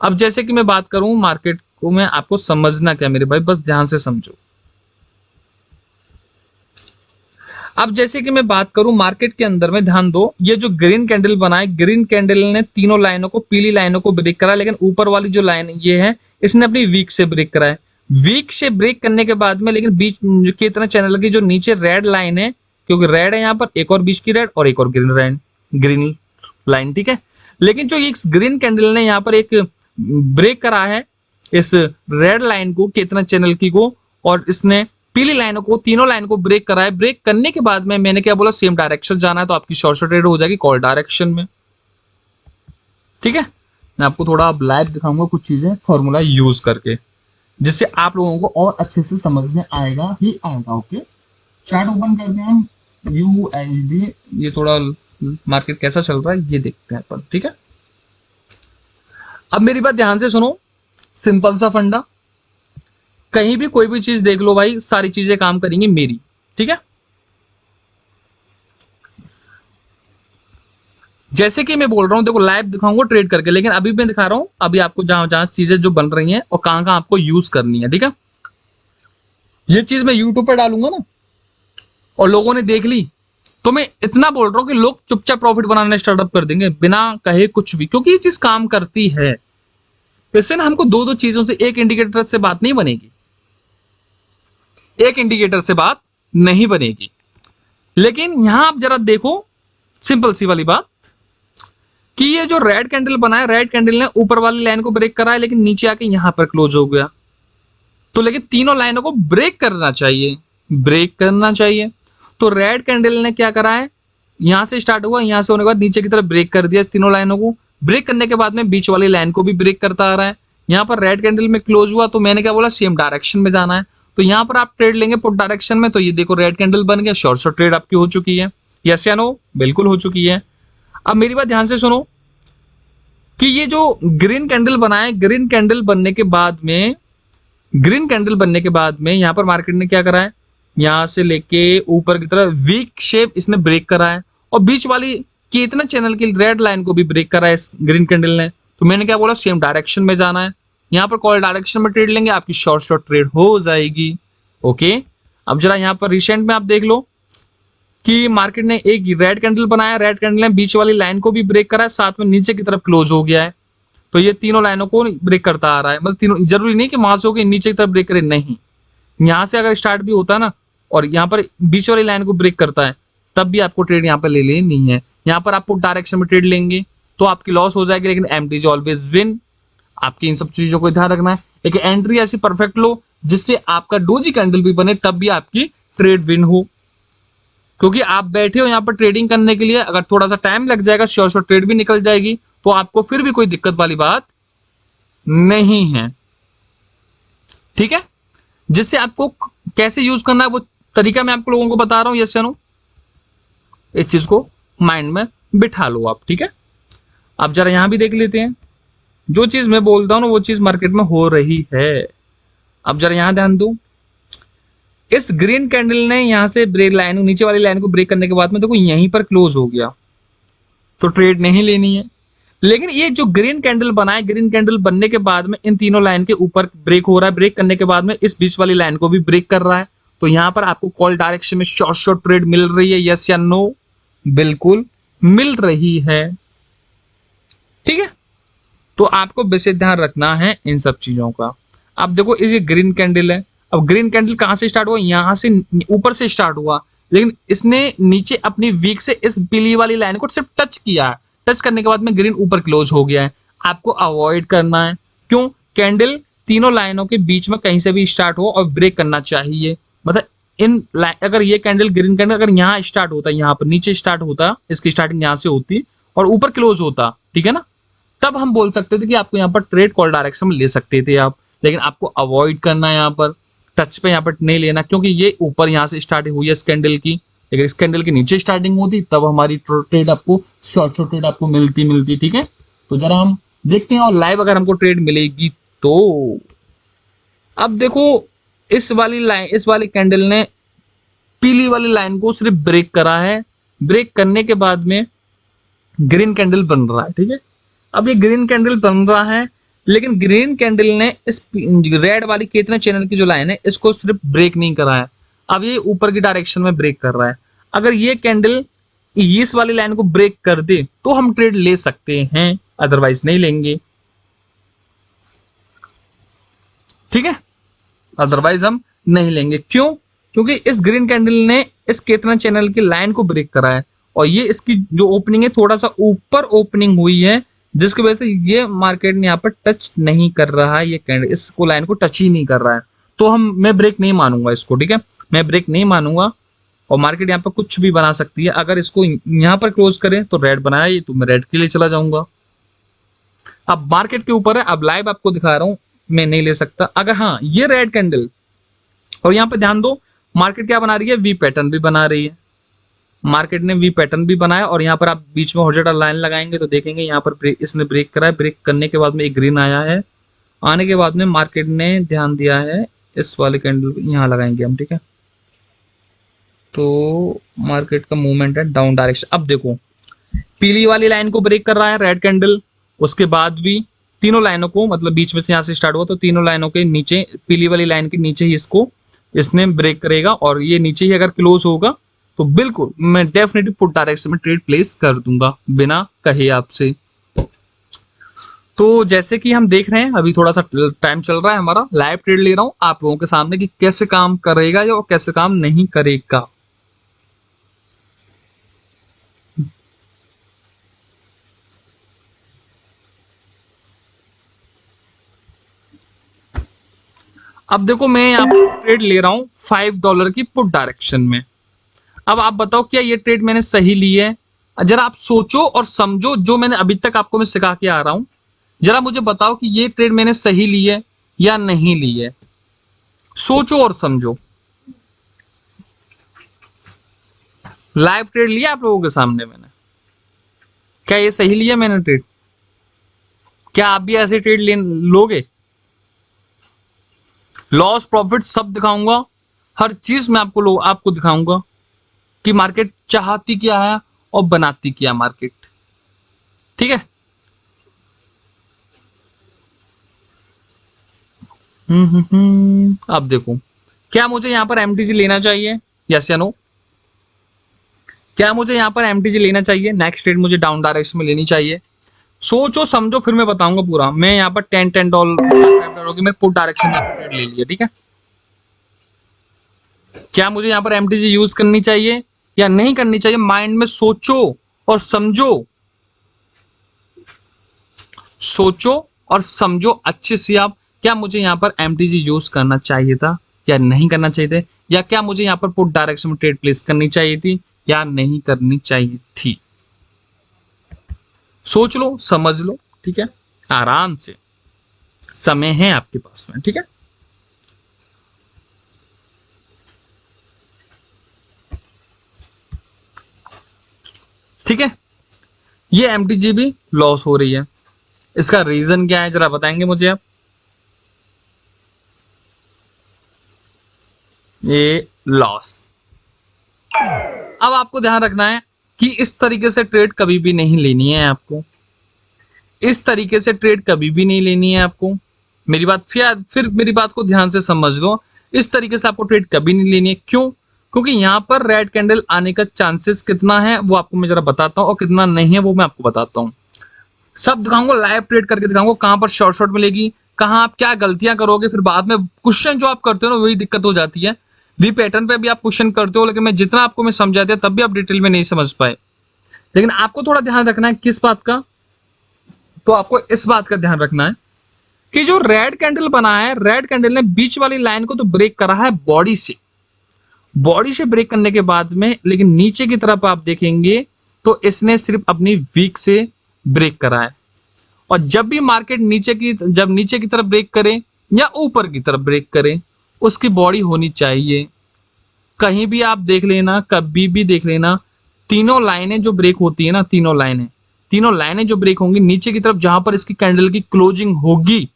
अब जैसे कि मैं बात करूं मार्केट को, मैं आपको समझना क्या मेरे भाई, बस ध्यान से समझो। अब जैसे कि मैं बात करूं मार्केट के अंदर में, ध्यान दो, ये जो ग्रीन कैंडल बना है, ग्रीन कैंडल ने तीनों लाइनों को, पीली लाइनों को ब्रेक करा, लेकिन ऊपर वाली जो लाइन ये है इसने अपनी वीक से ब्रेक करा है। वीक से ब्रेक करने के बाद में लेकिन बीच के इतना चैनल की जो नीचे रेड लाइन है, क्योंकि रेड है यहाँ पर, एक और बीच की रेड और एक और ग्रीन लाइन, ठीक है। लेकिन जो ये ग्रीन कैंडल ने यहाँ पर एक ब्रेक करा है इस रेड लाइन को, कितना चैनल की को, और इसने पीली लाइनों को, तीनों लाइन को ब्रेक करा है। ब्रेक करने के बाद में मैंने क्या बोला, सेम डायरेक्शन जाना है, तो आपकी शॉर्ट ट्रेड हो जाएगी कॉल डायरेक्शन में, ठीक है। मैं आपको थोड़ा अब लाइव दिखाऊंगा कुछ चीजें फॉर्मूला यूज करके, जिससे आप लोगों को और अच्छे से समझ में आएगा ही आएगा। ओके, चार्ट ओपन करते हैं हम, USD, ये थोड़ा मार्केट कैसा चल रहा है ये देखते हैं अपन, ठीक है। अब मेरी बात ध्यान से सुनो, सिंपल सा फंडा, कहीं भी कोई भी चीज देख लो भाई, सारी चीजें काम करेंगी मेरी, ठीक है। जैसे कि मैं बोल रहा हूं, देखो लाइव दिखाऊंगा ट्रेड करके, लेकिन अभी मैं दिखा रहा हूं अभी आपको जहां जहां चीजें जो बन रही हैं और कहां कहां आपको यूज करनी है, ठीक है। ये चीज मैं यूट्यूब पर डालूंगा ना और लोगों ने देख ली, तो मैं इतना बोल रहा हूं कि लोग चुपचाप प्रॉफिट बनाना स्टार्टअप कर देंगे बिना कहे कुछ भी, क्योंकि ये चीज काम करती है। इससे ना हमको दो चीजों से, एक इंडिकेटर से बात नहीं बनेगी, एक इंडिकेटर से बात नहीं बनेगी। लेकिन यहां आप जरा देखो, सिंपल सी वाली बात, कि ये जो रेड कैंडल बना है, रेड कैंडल ने ऊपर वाली लाइन को ब्रेक करा है, लेकिन नीचे आके यहां पर क्लोज हो गया। तो लेकिन तीनों लाइनों को ब्रेक करना चाहिए, ब्रेक करना चाहिए। तो रेड कैंडल ने क्या करा है, यहां से स्टार्ट हुआ, यहां से होने के बाद नीचे की तरफ ब्रेक कर दिया तीनों लाइनों को। ब्रेक करने के बाद में बीच वाली लाइन को भी ब्रेक करता आ रहा है। यहां पर रेड कैंडल में क्लोज हुआ, तो मैंने क्या बोला, सेम डायरेक्शन में जाना है। तो यहां पर आप ट्रेड लेंगे पुट डायरेक्शन में, तो ये देखो रेड कैंडल बन गया, शॉर्ट ट्रेड आपकी हो चुकी है। यस या नो? बिल्कुल हो चुकी है। अब मेरी बात ध्यान से सुनो, कि ये जो ग्रीन कैंडल बना है, ग्रीन कैंडल बनने के बाद में, ग्रीन कैंडल बनने के बाद में यहां पर मार्केट ने क्या करा है, यहां से लेके ऊपर की तरफ वीक शेप इसने ब्रेक करा है, और बीच वाली कितना चैनल की रेड लाइन को भी ब्रेक करा है इस ग्रीन कैंडल ने। तो मैंने क्या बोला, सेम डायरेक्शन में जाना है। यहां पर कॉल डायरेक्शन में ट्रेड लेंगे, आपकी शॉर्ट ट्रेड हो जाएगी। ओके, अब जरा यहां पर रिसेंट में आप देख लो कि मार्केट ने एक रेड कैंडल बनाया, रेड कैंडल ने बीच वाली लाइन को भी ब्रेक करा है, साथ में नीचे की तरफ क्लोज हो गया है। तो ये तीनों लाइनों को ब्रेक करता आ रहा है, मतलब तीनों, जरूरी नहीं कि वहां से होकर नीचे की तरफ ब्रेक करे, नहीं, यहां से अगर स्टार्ट भी होता है ना और यहाँ पर बीच वाली लाइन को ब्रेक करता है, तब भी आपको ट्रेड यहाँ पर ले लेनी है। यहाँ पर आप पुट डायरेक्शन में ट्रेड लेंगे तो आपकी लॉस हो जाएगी, लेकिन एमडी इज ऑलवेज विन। आपकी इन सब चीजों को ध्यान रखना है। एक एंट्री ऐसी परफेक्ट लो जिससे आपका डोजी कैंडल भी बने, तब भी आपकी ट्रेड विन हो। क्योंकि आप बैठे हो यहाँ पर ट्रेडिंग करने के लिए, अगर थोड़ा सा टाइम लग जाएगा, शॉर्ट ट्रेड भी निकल जाएगी, तो आपको फिर भी कोई दिक्कत वाली बात नहीं है, ठीक है। जिससे आपको कैसे यूज करना है वो तरीका मैं आपको लोगों को बता रहा हूं, यस या नो, इस चीज को माइंड में बिठा लो आप, ठीक है। आप जरा यहां भी देख लेते हैं, जो चीज मैं बोलता हूं ना वो चीज मार्केट में हो रही है। अब जरा यहां ध्यान दो, इस ग्रीन कैंडल ने यहां से ब्रेक लाइन, नीचे वाली लाइन को ब्रेक करने के बाद में देखो यहीं पर क्लोज हो गया, तो ट्रेड नहीं लेनी है। लेकिन ये जो ग्रीन कैंडल बना है, ग्रीन कैंडल बनने के बाद में इन तीनों लाइन के ऊपर ब्रेक हो रहा है, ब्रेक करने के बाद में इस बीच वाली लाइन को भी ब्रेक कर रहा है, तो यहां पर आपको कॉल डायरेक्शन में शॉर्ट ट्रेड मिल रही है, यस या नो? बिल्कुल मिल रही है, ठीक है। तो आपको बेसिक ध्यान रखना है इन सब चीजों का। अब देखो ये ग्रीन कैंडल है, अब ग्रीन कैंडल कहां से स्टार्ट हुआ, यहां से ऊपर से स्टार्ट हुआ, लेकिन इसने नीचे अपनी वीक से इस पीली वाली लाइन को सिर्फ टच किया है, टच करने के बाद में ग्रीन ऊपर क्लोज हो गया है। आपको अवॉइड करना है, क्यों? कैंडल तीनों लाइनों के बीच में कहीं से भी स्टार्ट हो और ब्रेक करना चाहिए। मतलब इन अगर ये कैंडल, ग्रीन कैंडल अगर यहाँ स्टार्ट होता, यहाँ पर नीचे स्टार्ट होता, इसकी स्टार्टिंग यहाँ से होती और ऊपर क्लोज होता, ठीक है ना, तब हम बोल सकते थे कि आपको यहाँ पर ट्रेड कॉल डायरेक्शन में ले सकते थे आप। लेकिन आपको अवॉइड करना है, यहाँ पर टच पे यहाँ पर नहीं लेना, क्योंकि ये ऊपर यहाँ से स्टार्ट हुई है इस कैंडल की, लेकिन इस कैंडल के नीचे स्टार्टिंग होती तब हमारी ट्रेड आपको शॉर्ट ट्रेड आपको मिलती, ठीक है। तो जरा हम देखते हैं और लाइव अगर हमको ट्रेड मिलेगी तो अब देखो, इस वाली कैंडल ने पीली वाली लाइन को सिर्फ ब्रेक करा है। ब्रेक करने के बाद में ग्रीन कैंडल बन रहा है, ठीक है। अब ये ग्रीन कैंडल बन रहा है, लेकिन ग्रीन कैंडल ने इस रेड वाली कितने चैनल की जो लाइन है इसको सिर्फ ब्रेक नहीं करा है। अब ये ऊपर की डायरेक्शन में ब्रेक कर रहा है। अगर ये कैंडल इस वाली लाइन को ब्रेक कर दे तो हम ट्रेड ले सकते हैं, अदरवाइज नहीं लेंगे, ठीक है। अदरवाइज हम नहीं लेंगे। क्यों? क्योंकि इस ग्रीन कैंडल ने इस केतना चैनल की लाइन को ब्रेक करा है और ये इसकी जो ओपनिंग है थोड़ा सा ऊपर ओपनिंग हुई है, जिसकी वजह से ये मार्केट ने यहाँ पर टच नहीं कर रहा है, ये कैंडल इसको लाइन को टच ही नहीं कर रहा है। तो मैं ब्रेक नहीं मानूंगा इसको, ठीक है। मैं ब्रेक नहीं मानूंगा और मार्केट यहाँ पर कुछ भी बना सकती है। अगर इसको यहाँ पर क्लोज करें तो रेड बनाए तो मैं रेड के लिए चला जाऊंगा। अब मार्केट के ऊपर है, अब लाइव आपको दिखा रहा हूं, मैं नहीं ले सकता। अगर हाँ ये रेड कैंडल, और यहाँ पे ध्यान दो मार्केट क्या बना रही है, वी पैटर्न भी बना रही है। मार्केट ने वी पैटर्न भी बनाया और यहाँ पर आप बीच में हॉरिजॉन्टल लाइन लगाएंगे तो देखेंगे यहाँ पर इसने ब्रेक करा है। ब्रेक करने के बाद में एक ग्रीन आया है, आने के बाद में मार्केट ने ध्यान दिया है इस वाले कैंडल यहाँ लगाएंगे हम, ठीक है। तो मार्केट का मूवमेंट है डाउन डायरेक्शन। अब देखो पीली वाली लाइन को ब्रेक कर रहा है रेड कैंडल, उसके बाद भी तीनों लाइनों को, मतलब बीच में से यहाँ से स्टार्ट हुआ तो तीनों लाइनों के नीचे, पीली वाली लाइन के नीचे ही इसने ब्रेक करेगा और ये नीचे ही अगर क्लोज होगा तो बिल्कुल मैं डेफिनेटली पुट डायरेक्शन में ट्रेड प्लेस कर दूंगा बिना कहे आपसे। तो जैसे कि हम देख रहे हैं अभी थोड़ा सा टाइम चल रहा है हमारा, लाइव ट्रेड ले रहा हूं आप लोगों के सामने कि कैसे काम करेगा या कैसे काम नहीं करेगा। अब देखो मैं यहाँ पर ट्रेड ले रहा हूं $5 की पुट डायरेक्शन में। अब आप बताओ क्या ये ट्रेड मैंने सही ली है? जरा आप सोचो और समझो, जो मैंने अभी तक आपको मैं सिखा के आ रहा हूं, जरा मुझे बताओ कि ये ट्रेड मैंने सही ली है या नहीं ली है। सोचो और समझो। लाइव ट्रेड लिया आप लोगों के सामने मैंने, क्या ये सही लिया मैंने ट्रेड? क्या आप भी ऐसे ट्रेड लोगे? लॉस प्रॉफिट सब दिखाऊंगा, हर चीज मैं आपको दिखाऊंगा कि मार्केट चाहती क्या है और बनाती क्या मार्केट, ठीक है। अब देखो क्या मुझे यहाँ पर एमटीजी लेना चाहिए, यस या नो? क्या मुझे यहाँ पर एमटीजी लेना चाहिए? नेक्स्ट ट्रेड मुझे डाउन डायरेक्शन में लेनी चाहिए? सोचो समझो फिर मैं बताऊंगा पूरा। मैं यहाँ पर $10 की मैं पुट डायरेक्शन में ट्रेड ले लिया, ठीक है। क्या मुझे यहाँ पर एमटीजी यूज करनी चाहिए या नहीं करनी चाहिए? माइंड में सोचो और समझो, सोचो और समझो अच्छे से आप, क्या मुझे यहाँ पर एमटीजी यूज करना चाहिए था या नहीं करना चाहिए था, या क्या मुझे यहाँ पर पुट डायरेक्शन में ट्रेड प्लेस करनी चाहिए थी या नहीं करनी चाहिए थी। सोच लो, समझ लो, ठीक है। आराम से, समय है आपके पास में, ठीक है। ठीक है, ये एमटीजी भी लॉस हो रही है, इसका रीजन क्या है जरा बताएंगे मुझे आप? ये लॉस। अब आपको ध्यान रखना है कि इस तरीके से ट्रेड कभी भी नहीं लेनी है आपको, इस तरीके से ट्रेड कभी भी नहीं लेनी है आपको। मेरी बात फिर मेरी बात को ध्यान से समझ लो, इस तरीके से आपको ट्रेड कभी नहीं लेनी है। क्यों? क्योंकि यहाँ पर रेड कैंडल आने का चांसेस कितना है वो आपको मैं जरा बताता हूँ, और कितना नहीं है वो मैं आपको बताता हूँ। सब दिखाऊंगा, लाइव ट्रेड करके दिखाऊंगा कहाँ पर शॉर्ट मिलेगी, कहाँ आप क्या गलतियां करोगे। फिर बाद में क्वेश्चन जो आप करते हो ना वही दिक्कत हो जाती है। वी पैटर्न पे भी आप क्वेश्चन करते हो, लेकिन मैं जितना आपको मैं समझा दिया तब भी आप डिटेल में नहीं समझ पाए। लेकिन आपको थोड़ा ध्यान रखना है किस बात का, तो आपको इस बात का ध्यान रखना है कि जो रेड कैंडल बना है, रेड कैंडल ने बीच वाली लाइन को तो ब्रेक करा है बॉडी से ब्रेक करने के बाद में, लेकिन नीचे की तरफ आप देखेंगे तो इसने सिर्फ अपनी वीक से ब्रेक करा है। और जब भी मार्केट नीचे की तरफ ब्रेक करे या ऊपर की तरफ ब्रेक करे, उसकी बॉडी होनी चाहिए। कहीं भी आप देख लेना, कभी भी देख लेना, तीनों लाइनें जो ब्रेक होती है ना, तीनों लाइनें जो ब्रेक होंगी नीचे की तरफ, जहां पर इसकी कैंडल की क्लोजिंग होगी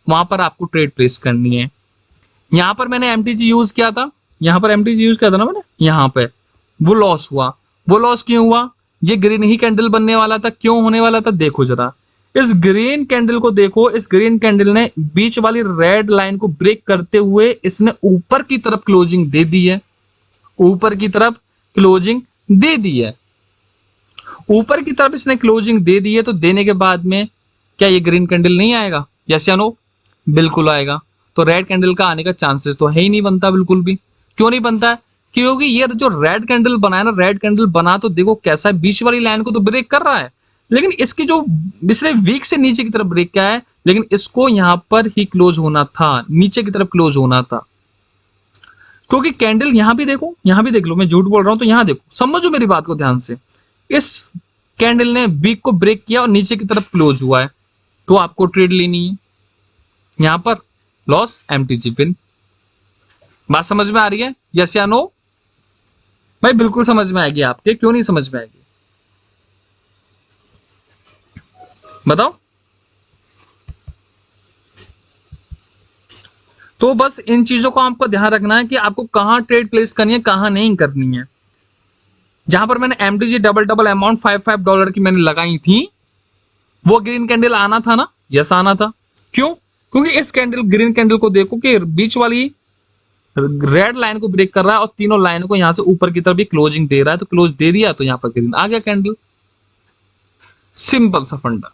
वहां पर आपको ट्रेड प्लेस करनी है। यहां पर मैंने एमटीजी यूज किया था, यहां पर एमटीजी यूज किया था ना मैंने, यहां पे वो लॉस हुआ। वो लॉस क्यों हुआ? ये ग्रीन ही कैंडल बनने वाला था। क्यों होने वाला था? देखो जरा इस ग्रीन कैंडल को देखो। इस ग्रीन कैंडल ने बीच वाली रेड लाइन को ब्रेक करते हुए इसने ऊपर की तरफ क्लोजिंग दे दी है, ऊपर की तरफ क्लोजिंग दे दी है, ऊपर की तरफ इसने क्लोजिंग दे दी है। तो देने के बाद में क्या ये ग्रीन कैंडल नहीं आएगा? यस या नो? बिल्कुल आएगा। तो रेड कैंडल का आने का चांसेस तो है ही नहीं बनता बिल्कुल भी। क्यों नहीं बनता है? क्योंकि ये जो रेड कैंडल बना है ना, रेड कैंडल बना तो देखो कैसा है, बीच वाली लाइन को तो ब्रेक कर रहा है, लेकिन इसकी जो पिछले वीक से नीचे की तरफ ब्रेक किया है, लेकिन इसको यहां पर ही क्लोज होना था, नीचे की तरफ क्लोज होना था। क्योंकि कैंडल यहां भी देखो, यहां भी देख लो, मैं झूठ बोल रहा हूं तो यहां देखो, समझो मेरी बात को ध्यान से। इस कैंडल ने वीक को ब्रेक किया और नीचे की तरफ क्लोज हुआ है, तो आपको ट्रेड लेनी है। यहां पर लॉस, एमटीजी विन। बात समझ में आ रही है? यस या नो? भाई बिल्कुल समझ में आएगी आपके, क्यों नहीं समझ में आएगी बताओ। तो बस इन चीजों को आपको ध्यान रखना है कि आपको कहां ट्रेड प्लेस करनी है, कहां नहीं करनी है। जहां पर मैंने एमटीजी डबल डबल अमाउंट $5 की मैंने लगाई थी, वो ग्रीन कैंडल आना था ना? यस आना था। क्यों? क्योंकि इस कैंडल, ग्रीन कैंडल को देखो कि बीच वाली रेड लाइन को ब्रेक कर रहा है और तीनों लाइन को यहां से ऊपर की तरफ भी क्लोजिंग दे रहा है, तो क्लोज दे दिया तो यहां पर ग्रीन आ गया कैंडल। सिंपल सा फंडा,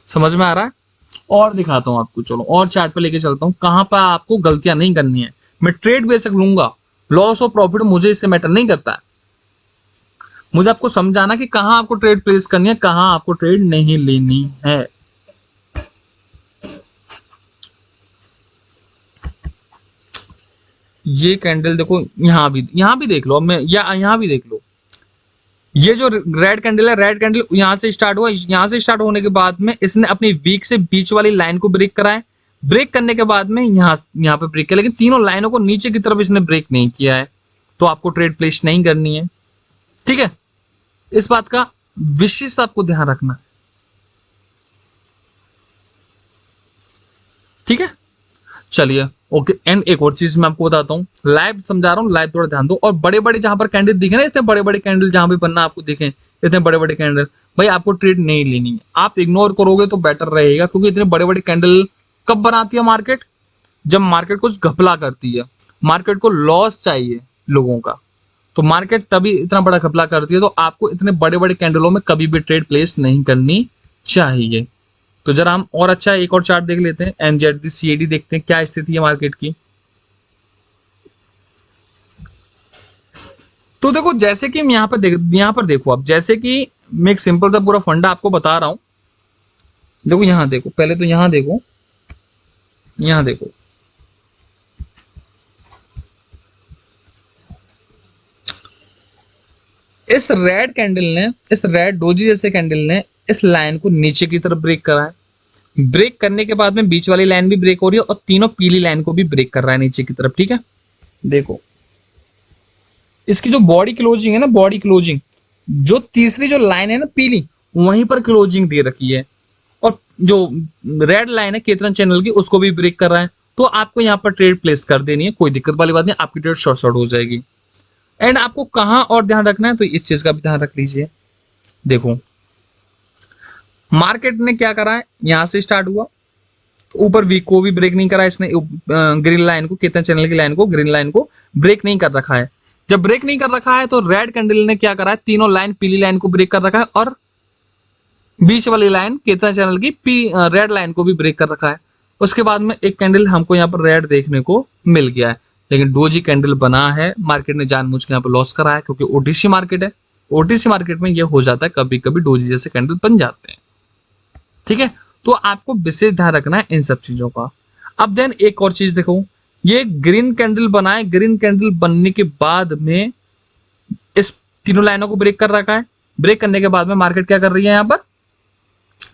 समझ में आ रहा है? और दिखाता हूं आपको, चलो और चार्ट पे लेके चलता हूं, कहां पर आपको गलतियां नहीं करनी है। मैं ट्रेड बेशक लूंगा, लॉस और प्रॉफिट मुझे इससे मैटर नहीं करता है। मुझे आपको समझाना कि कहां आपको ट्रेड प्लेस करनी है, कहां आपको ट्रेड नहीं लेनी है। ये कैंडल देखो, यहां भी देख लो, अब मैं यहां भी देख लो। ये जो रेड कैंडल है, रेड कैंडल यहां से स्टार्ट हुआ, यहां से स्टार्ट होने के बाद में इसने अपनी वीक से बीच वाली लाइन को ब्रेक करा है। ब्रेक करने के बाद में यहां पे ब्रेक किया, लेकिन तीनों लाइनों को नीचे की तरफ इसने ब्रेक नहीं किया है, तो आपको ट्रेड प्लेस नहीं करनी है। ठीक है, इस बात का विशेष आपको ध्यान रखना है। ठीक है, चलिए ओके। एंड एक और चीज मैं आपको बताता हूँ, लाइव समझा रहा हूँ, लाइव थोड़ा ध्यान दो। और बड़े बड़े जहां पर कैंडल दिखे ना, इतने बड़े बड़े कैंडल जहां भी बनना आपको दिखे, इतने बड़े बड़े कैंडल, भाई आपको ट्रेड नहीं लेनी है। आप इग्नोर करोगे तो बेटर रहेगा, क्योंकि इतने बड़े बड़े कैंडल कब बनाती है मार्केट? जब मार्केट कुछ घपला करती है, मार्केट को लॉस चाहिए लोगों का, तो मार्केट तभी इतना बड़ा घपला करती है। तो आपको इतने बड़े बड़े कैंडलों में कभी भी ट्रेड प्लेस नहीं करनी चाहिए। तो जरा हम और अच्छा एक और चार्ट देख लेते हैं, एनजेडी सीएडी देखते हैं क्या स्थिति है मार्केट की। तो देखो जैसे कि हम यहाँ पर देखो, अब जैसे कि मैं एक सिंपल सा पूरा फंडा आपको बता रहा हूं। देखो यहां देखो, पहले तो यहां देखो, यहां देखो, इस रेड कैंडल ने, इस रेड डोजी जैसे कैंडल ने इस लाइन को नीचे की तरफ ब्रेक करा है। ब्रेक करने के बाद में बीच वाली लाइन भी ब्रेक हो रही है और तीनों पीली लाइन को भी ब्रेक कर रहा है नीचे की तरफ। ठीक है, देखो इसकी जो बॉडी क्लोजिंग है ना, बॉडी क्लोजिंग, जो तीसरी जो लाइन है ना पीली, वहीं पर क्लोजिंग दे रखी है, और जो रेड लाइन है केतरन चैनल की, उसको भी ब्रेक कर रहा है। तो आपको यहाँ पर ट्रेड प्लेस कर देनी है, कोई दिक्कत वाली बात नहीं, आपकी ट्रेड शॉर्ट हो जाएगी। एंड आपको कहां और ध्यान रखना है, तो इस चीज का भी ध्यान रख लीजिए। देखो मार्केट ने क्या करा है, यहां से स्टार्ट हुआ, ऊपर वीक को भी ब्रेक नहीं करा इसने, ग्रीन लाइन को, केतन चैनल की लाइन को, ग्रीन लाइन को ब्रेक नहीं कर रखा है। जब ब्रेक नहीं कर रखा है तो रेड कैंडल ने क्या करा है, तीनों लाइन पीली लाइन को ब्रेक कर रखा है और बीच वाली लाइन केतन चैनल की रेड लाइन को भी ब्रेक कर रखा है। उसके बाद में एक कैंडल हमको यहाँ पर रेड देखने को मिल गया है, लेकिन डोजी कैंडल बना है। मार्केट ने जानबूझ के यहाँ पर लॉस करा है, क्योंकि ओटीसी मार्केट है। ओटीसी मार्केट में ये हो जाता है, कभी कभी डोजी जैसे कैंडल बन जाते हैं। ठीक है, तो आपको विशेष ध्यान रखना है इन सब चीजों का। अब देन एक और चीज देखो, ये ग्रीन कैंडल बनाए, ग्रीन कैंडल बनने के बाद में इस तीनों लाइनों को ब्रेक कर रखा है। ब्रेक करने के बाद में मार्केट क्या कर रही है, यहाँ पर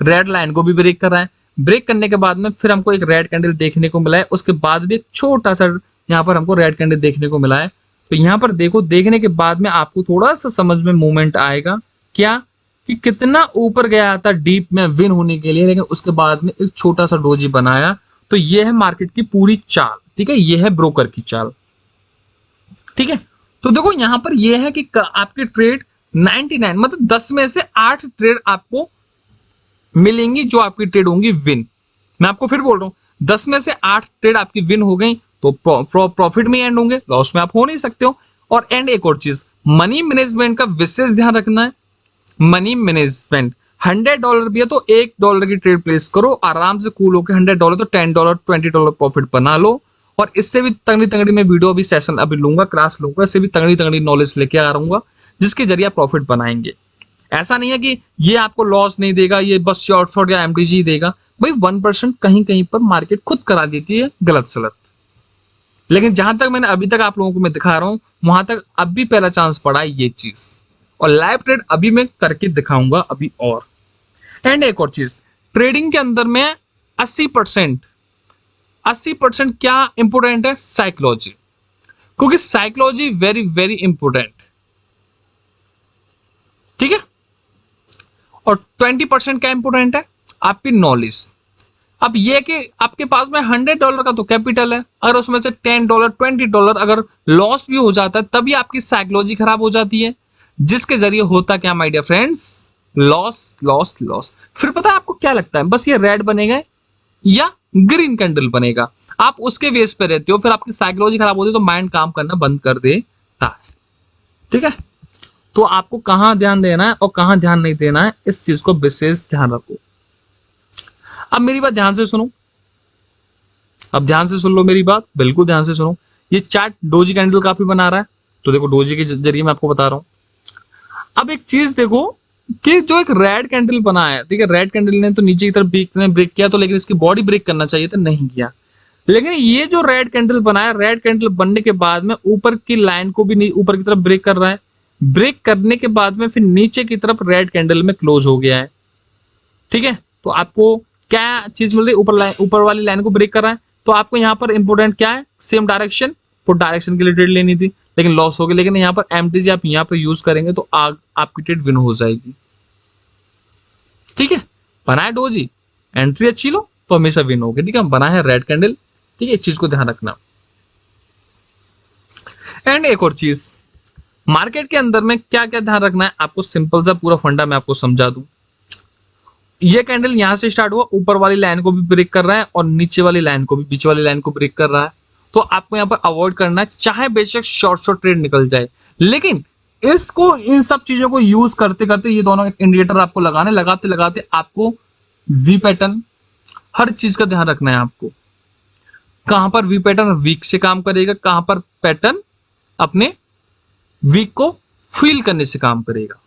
रेड लाइन को भी ब्रेक कर रहा है। ब्रेक करने के बाद में फिर हमको एक रेड कैंडल देखने को मिला है, उसके बाद भी एक छोटा सा यहाँ पर हमको रेड कैंडल देखने को मिला है। तो यहाँ पर देखो, देखने के बाद में आपको थोड़ा सा समझ में मूवमेंट आएगा क्या, कि कितना ऊपर गया था डीप में विन होने के लिए, लेकिन उसके बाद में एक छोटा सा डोजी बनाया। तो ये है मार्केट की पूरी चाल, ठीक है, ये है ब्रोकर की चाल, ठीक है। तो देखो यहां पर ये है कि आपके ट्रेड 99 मतलब 10 में से 8 ट्रेड आपको मिलेंगी जो आपकी ट्रेड होंगी विन। मैं आपको फिर बोल रहा हूं 10 में से 8 ट्रेड आपकी विन हो गई तो प्रॉफिट में एंड होंगे, लॉस में आप हो नहीं सकते हो। और एंड एक और चीज, मनी मैनेजमेंट का विशेष ध्यान रखना है। मनी मैनेजमेंट, $100 भी है तो $1 की ट्रेड प्लेस करो, आराम से कूल होकर $100 तो $10 $20 प्रॉफिट बना लो। और इससे भी तगड़ी तगड़ी मैं वीडियो अभी सेशन अभी लूंगा, क्लास लूंगा, इससे भी तगड़ी तगड़ी नॉलेज लेके आ रहूंगा जिसके जरिए प्रॉफिट बनाएंगे। ऐसा नहीं है कि ये आपको लॉस नहीं देगा, ये बस शॉर्ट या एमटीजी देगा। भाई 1% कहीं कहीं पर मार्केट खुद करा देती है गलत सलत, लेकिन जहां तक मैंने अभी तक आप लोगों को मैं दिखा रहा हूं वहां तक अब भी पहला चांस पड़ा है ये चीज। और लाइव ट्रेड अभी मैं करके दिखाऊंगा अभी। और एंड एक और चीज, ट्रेडिंग के अंदर में 80% क्या इंपोर्टेंट है, साइकोलॉजी, क्योंकि साइकोलॉजी वेरी वेरी इंपोर्टेंट, ठीक है। और 20% क्या इंपोर्टेंट है, आपकी नॉलेज। अब ये कि आपके पास में $100 का तो कैपिटल है, अगर उसमें से $10 $20 अगर लॉस भी हो जाता है तभी आपकी साइकोलॉजी खराब हो जाती है, जिसके जरिए होता क्या my dear friends, loss loss loss. फिर पता है आपको क्या लगता है, बस ये रेड बनेगा या ग्रीन कैंडल बनेगा, आप उसके बेस पे रहते हो, फिर आपकी साइकोलॉजी खराब होती है तो माइंड काम करना बंद कर देता है, ठीक है। तो आपको कहां ध्यान देना है और कहां ध्यान नहीं देना है, इस चीज को विशेष ध्यान रखो। अब मेरी बात ध्यान से सुनो, अब ध्यान से सुन लो मेरी बात, बिल्कुल ध्यान से सुनो। ये चार्ट डोजी कैंडल काफी बना रहा है, तो देखो डोजी के जरिए मैं आपको बता रहा हूं। अब एक चीज देखो कि जो एक रेड कैंडल बना है, ठीक है, रेड कैंडल ने तो नीचे की तरफ ब्रेक किया तो, लेकिन इसकी बॉडी ब्रेक करना चाहिए था, नहीं किया। लेकिन ये जो रेड कैंडल बनाया, रेड कैंडल बनने के बाद में ऊपर की लाइन को भी ऊपर की तरफ ब्रेक कर रहा है, ब्रेक करने के बाद में फिर नीचे की तरफ रेड कैंडल में क्लोज हो गया है, ठीक है। तो आपको क्या चीज मिल रही है, ऊपर वाली लाइन को ब्रेक कर रहा है, तो आपको यहाँ पर इंपोर्टेंट क्या है, सेम डायरेक्शन, तो डायरेक्शन के लिए ट्रेड लेनी थी लेकिन लॉस हो गई। लेकिन यहाँ पर एमटीजी आप यहाँ पर यूज करेंगे तो आपकी ट्रेड विन हो जाएगी, ठीक है। बना है डोजी, एंट्री अच्छी लो तो हमेशा विन होगी, ठीक है। बना है रेड कैंडल, ठीक है, इस चीज को ध्यान रखना। एंड एक और चीज, मार्केट के अंदर में क्या क्या ध्यान रखना है आपको, सिंपल सा पूरा फंडा मैं आपको समझा दूं। ये कैंडल यहां से स्टार्ट हुआ, ऊपर वाली लाइन को भी ब्रेक कर रहा है और नीचे वाली लाइन को भी, बीच वाली लाइन को ब्रेक कर रहा है, तो आपको यहाँ पर अवॉइड करना है, चाहे बेशक शॉर्ट ट्रेड निकल जाए। लेकिन इसको, इन सब चीजों को यूज करते करते ये दोनों इंडिकेटर आपको लगाने, लगाते लगाते आपको वी पैटर्न, हर चीज का ध्यान रखना है आपको। कहां पर वी पैटर्न वीक से काम करेगा, कहां पर पैटर्न अपने वीक को फील करने से काम करेगा,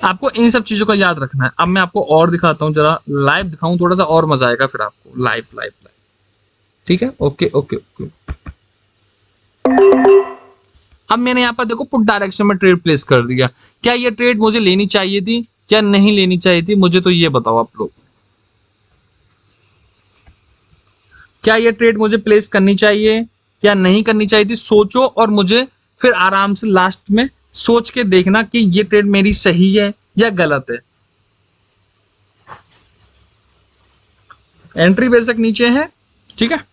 आपको इन सब चीजों का याद रखना है। अब मैं आपको और दिखाता हूं, जरा लाइव दिखाऊं, थोड़ा सा और मजा आएगा फिर आपको, लाइव लाइव लाइव, ठीक है। Okay okay okay. अब मैंने यहाँ पर देखो पुट डायरेक्शन में ट्रेड प्लेस कर दिया, क्या ये ट्रेड मुझे लेनी चाहिए थी क्या नहीं लेनी चाहिए थी, मुझे तो ये बताओ आप लोग, क्या ये ट्रेड मुझे प्लेस करनी चाहिए क्या नहीं करनी चाहिए थी, सोचो और मुझे फिर आराम से लास्ट में सोच के देखना कि ये ट्रेड मेरी सही है या गलत है। एंट्री बेशक नीचे है, ठीक है,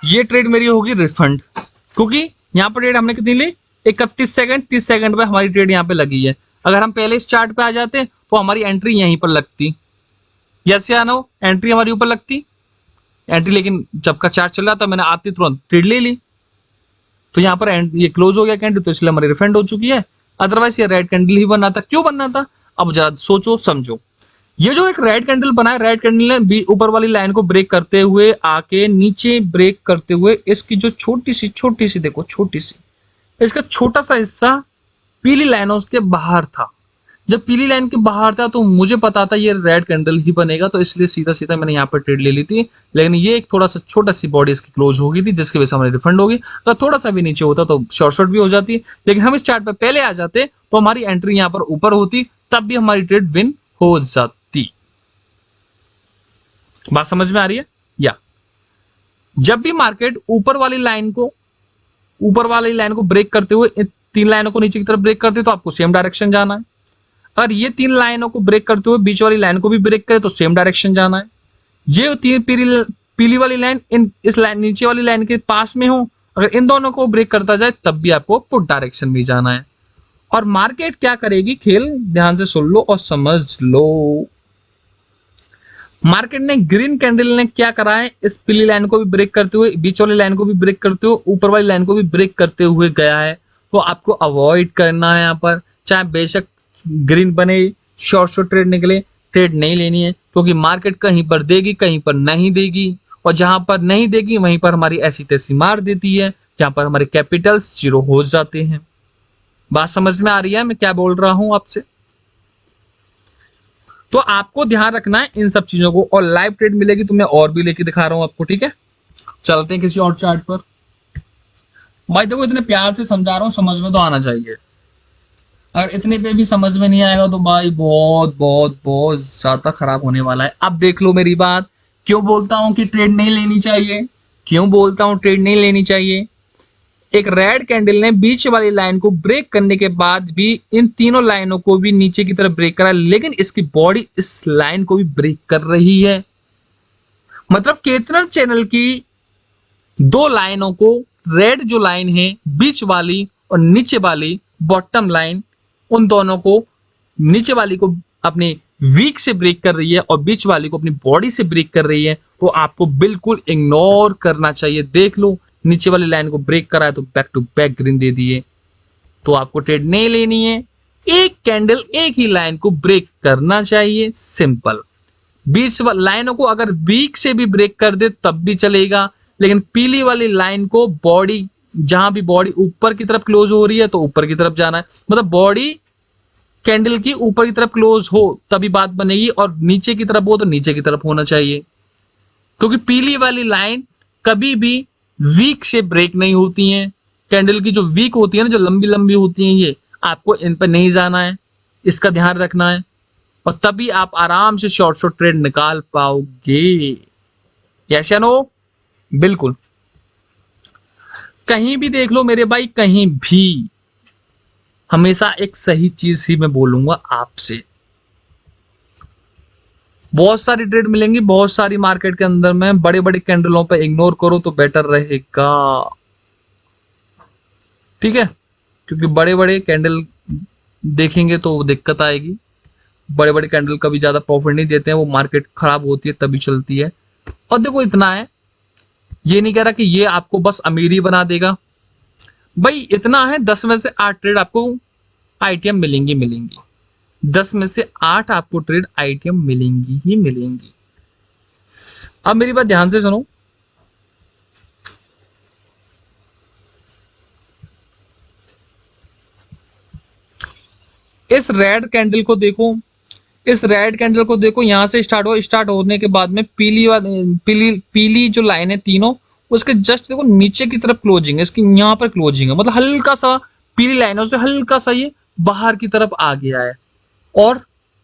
ये ट्रेड मेरी होगी रिफंड, क्योंकि यहां पर ट्रेड हमने कितनी ली, 31 सेकंड, 30 सेकंड पे हमारी ट्रेड यहां पे लगी है। अगर हम पहले इस चार्ट पे आ जाते तो हमारी एंट्री यहीं पर लगती, यस या नो, एंट्री हमारी ऊपर लगती एंट्री, लेकिन जब का चार्ट चल रहा था मैंने आती तुरंत ट्रेड ले ली, तो यहाँ पर ये क्लोज हो गया कैंडल, तो इसलिए हमारी रिफंड हो चुकी है। अदरवाइज ये रेड कैंडल ही बनना था, क्यों बनना था, अब जरा सोचो समझो। ये जो एक रेड कैंडल बना है, रेड कैंडल ने ऊपर वाली लाइन को ब्रेक करते हुए आके नीचे ब्रेक करते हुए इसकी जो छोटी सी देखो, छोटी सी, इसका छोटा सा हिस्सा पीली लाइनों के बाहर था। जब पीली लाइन के बाहर था तो मुझे पता था ये रेड कैंडल ही बनेगा, तो इसलिए सीधा सीधा मैंने यहाँ पर ट्रेड ले ली थी। लेकिन ये एक थोड़ा सा छोटा सी बॉडी इसकी क्लोज हो गई थी, जिसकी वजह से हमारी रिफंड होगी। अगर थोड़ा सा भी नीचे होता तो शॉर्ट भी हो जाती, लेकिन हम इस चार्ट पे पहले आ जाते तो हमारी एंट्री यहाँ पर ऊपर होती, तब भी हमारी ट्रेड विन हो जाती। बात समझ में आ रही है? या जब भी मार्केट ऊपर वाली लाइन को ऊपर वाली लाइन को ब्रेक करते हुए इन 3 लाइनों को नीचे की तरफ ब्रेक करते तो आपको सेम डायरेक्शन जाना है। अगर ये 3 लाइनों को ब्रेक करते हुए बीच वाली लाइन को भी ब्रेक करे तो सेम डायरेक्शन जाना है। ये 3 पीली वाली लाइन इस लाइन नीचे वाली लाइन के पास में हो, अगर इन दोनों को ब्रेक करता जाए तब भी आपको पुट डायरेक्शन में जाना है। और मार्केट क्या करेगी, खेल ध्यान से सुन लो और समझ लो। मार्केट ने ग्रीन कैंडल ने क्या करा है, इस पीली लाइन को भी ब्रेक करते हुए, बीच वाली लाइन को भी ब्रेक करते हुए, ऊपर वाली लाइन को भी ब्रेक करते हुए गया है। तो आपको अवॉइड करना है यहाँ पर, चाहे बेशक ग्रीन बने, शॉर्ट ट्रेड निकले, ट्रेड नहीं लेनी है, क्योंकि मार्केट कहीं पर देगी कहीं पर नहीं देगी, और जहां पर नहीं देगी वहीं पर हमारी ऐसी तैसी मार देती है, जहां पर हमारे कैपिटल्स जीरो हो जाते हैं। बात समझ में आ रही है मैं क्या बोल रहा हूं आपसे? तो आपको ध्यान रखना है इन सब चीजों को, और लाइव ट्रेड मिलेगी तो मैं और भी लेके दिखा रहा हूं आपको, ठीक है। चलते हैं किसी और चार्ट पर। भाई देखो इतने प्यार से समझा रहा हूं, समझ में तो आना चाहिए। अगर इतने पे भी समझ में नहीं आएगा तो भाई बहुत बहुत बहुत ज्यादा खराब होने वाला है। अब देख लो मेरी बात, क्यों बोलता हूं कि ट्रेड नहीं लेनी चाहिए, क्यों बोलता हूं ट्रेड नहीं लेनी चाहिए। एक रेड कैंडल ने बीच वाली लाइन को ब्रेक करने के बाद भी इन तीनों लाइनों को भी नीचे की तरफ ब्रेक करा, लेकिन इसकी बॉडी इस लाइन को भी ब्रेक कर रही है। मतलब केतन चैनल की 2 लाइनों को, रेड जो लाइन है बीच वाली और नीचे वाली बॉटम लाइन, उन दोनों को, नीचे वाली को अपने वीक से ब्रेक कर रही है और बीच वाली को अपनी बॉडी से ब्रेक कर रही है। तो आपको बिल्कुल इग्नोर करना चाहिए। देख लो नीचे वाली लाइन को ब्रेक करा है तो बैक टू बैक ग्रीन दे दिए, तो आपको ट्रेड नहीं लेनी है। एक कैंडल एक ही लाइन को ब्रेक करना चाहिए, सिंपल। बीच लाइनों को अगर वीक से भी ब्रेक कर दे तब भी चलेगा, लेकिन पीली वाली लाइन को बॉडी, जहां भी बॉडी ऊपर की तरफ क्लोज हो रही है तो ऊपर की तरफ जाना है। मतलब बॉडी कैंडल की ऊपर की तरफ क्लोज हो तभी बात बनेगी, और नीचे की तरफ हो तो नीचे की तरफ होना चाहिए, क्योंकि पीली वाली लाइन कभी भी वीक से ब्रेक नहीं होती हैं। कैंडल की जो वीक होती है ना, जो लंबी लंबी होती हैं, ये आपको इन पर नहीं जाना है, इसका ध्यान रखना है, और तभी आप आराम से शॉर्ट ट्रेड निकाल पाओगे। यस या नो? बिल्कुल। कहीं भी देख लो मेरे भाई, कहीं भी हमेशा एक सही चीज ही मैं बोलूंगा आपसे। बहुत सारी ट्रेड मिलेंगी, बहुत सारी मार्केट के अंदर में, बड़े बड़े कैंडलों पे इग्नोर करो तो बेटर रहेगा, ठीक है। क्योंकि बड़े बड़े कैंडल देखेंगे तो दिक्कत आएगी। बड़े बड़े कैंडल कभी ज्यादा प्रॉफिट नहीं देते हैं, वो मार्केट खराब होती है तभी चलती है। और देखो इतना है, ये नहीं कह रहा कि ये आपको बस अमीर ही बना देगा भाई, इतना है 10 में से 8 ट्रेड आपको आईटीएम मिलेंगी 10 में से 8 आपको ट्रेड आईटीएम मिलेंगी ही मिलेंगी। अब मेरी बात ध्यान से सुनो, इस रेड कैंडल को देखो, इस रेड कैंडल को देखो, यहां से स्टार्ट होने के बाद में पीली जो लाइन है तीनों, उसके जस्ट देखो नीचे की तरफ क्लोजिंग है, इसकी यहाँ पर क्लोजिंग है, मतलब हल्का सा पीली लाइनों से हल्का सा ये बाहर की तरफ आ गया है। और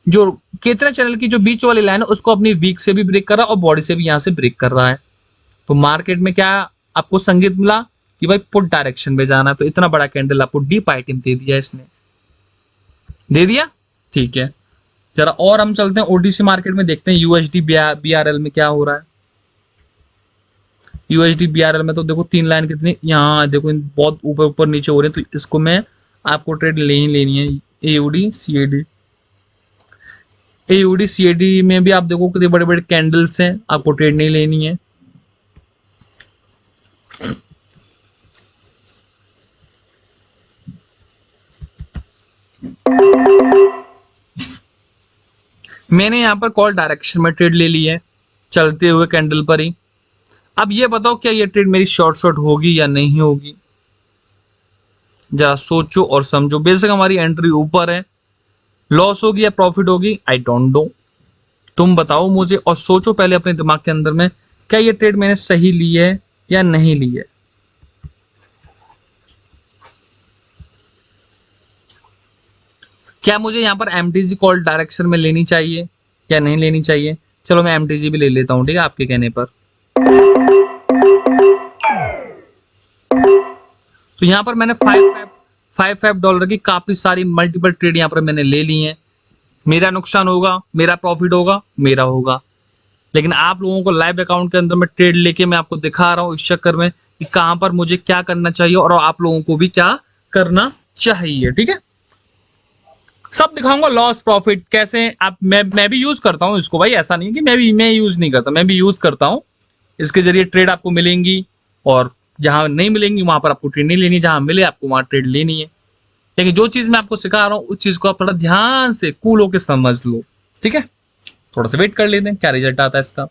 जो केतन चैनल की जो बीच वाली लाइन है उसको अपनी वीक से भी ब्रेक कर रहा है और बॉडी से भी यहां से ब्रेक कर रहा है। तो मार्केट में क्या आपको संकेत मिला कि भाई पुट डायरेक्शन में जाना है। तो इतना बड़ा कैंडल आपको डीप आईटीएम दे दिया, इसने दे दिया, ठीक है। जरा और हम चलते हैं ओटीसी मार्केट में, देखते हैं यूएसडी बीआरएल में क्या हो रहा है। यूएसडी बीआरएल में तो देखो 3 लाइन कितनी यहाँ देखो, बहुत ऊपर ऊपर नीचे हो रहे हैं, तो इसको मैं आपको ट्रेड लेनी है। एयूडी सीएडी, एयूडी सीएडी में भी आप देखो कितने बड़े बड़े कैंडल्स हैं, आपको ट्रेड नहीं लेनी है। मैंने यहां पर कॉल डायरेक्शन में ट्रेड ले ली है, चलते हुए कैंडल पर ही। अब ये बताओ क्या ये ट्रेड मेरी शॉर्ट होगी या नहीं होगी, जरा सोचो और समझो। बेशक हमारी एंट्री ऊपर है, लॉस होगी या प्रॉफिट होगी आई डोंट नो, तुम बताओ मुझे, और सोचो पहले अपने दिमाग के अंदर में, क्या ये ट्रेड मैंने सही ली है या नहीं ली है। क्या मुझे यहाँ पर एमटीजी कॉल डायरेक्शन में लेनी चाहिए या नहीं लेनी चाहिए? चलो मैं एमटीजी भी ले लेता हूँ, ठीक है, आपके कहने पर। तो यहाँ पर मैंने $5 की काफी सारी मल्टीपल ट्रेड यहाँ पर मैंने ले ली है। मेरा नुकसान होगा, मेरा प्रॉफिट होगा, मेरा होगा। लेकिन आप लोगों को लाइव अकाउंट के अंदर में ट्रेड लेके मैं आपको दिखा रहा हूँ इस चक्कर में कि कहां पर मुझे क्या करना चाहिए और आप लोगों को भी क्या करना चाहिए। ठीक है, सब दिखाऊंगा, लॉस प्रॉफिट कैसे। आप मैं भी यूज करता हूँ इसको भाई, ऐसा नहीं कि मैं यूज नहीं करता, मैं भी यूज करता हूँ। इसके जरिए ट्रेड आपको मिलेंगी और जहां नहीं मिलेंगी वहां पर आपको ट्रेड नहीं लेनी, जहां मिले आपको वहां ट्रेड लेनी है। लेकिन जो चीज मैं आपको सिखा रहा हूँ उस चीज को आप थोड़ा ध्यान से कूल होकर समझ लो। ठीक है, थोड़ा सा वेट कर लेते हैं क्या रिजल्ट आता है इसका।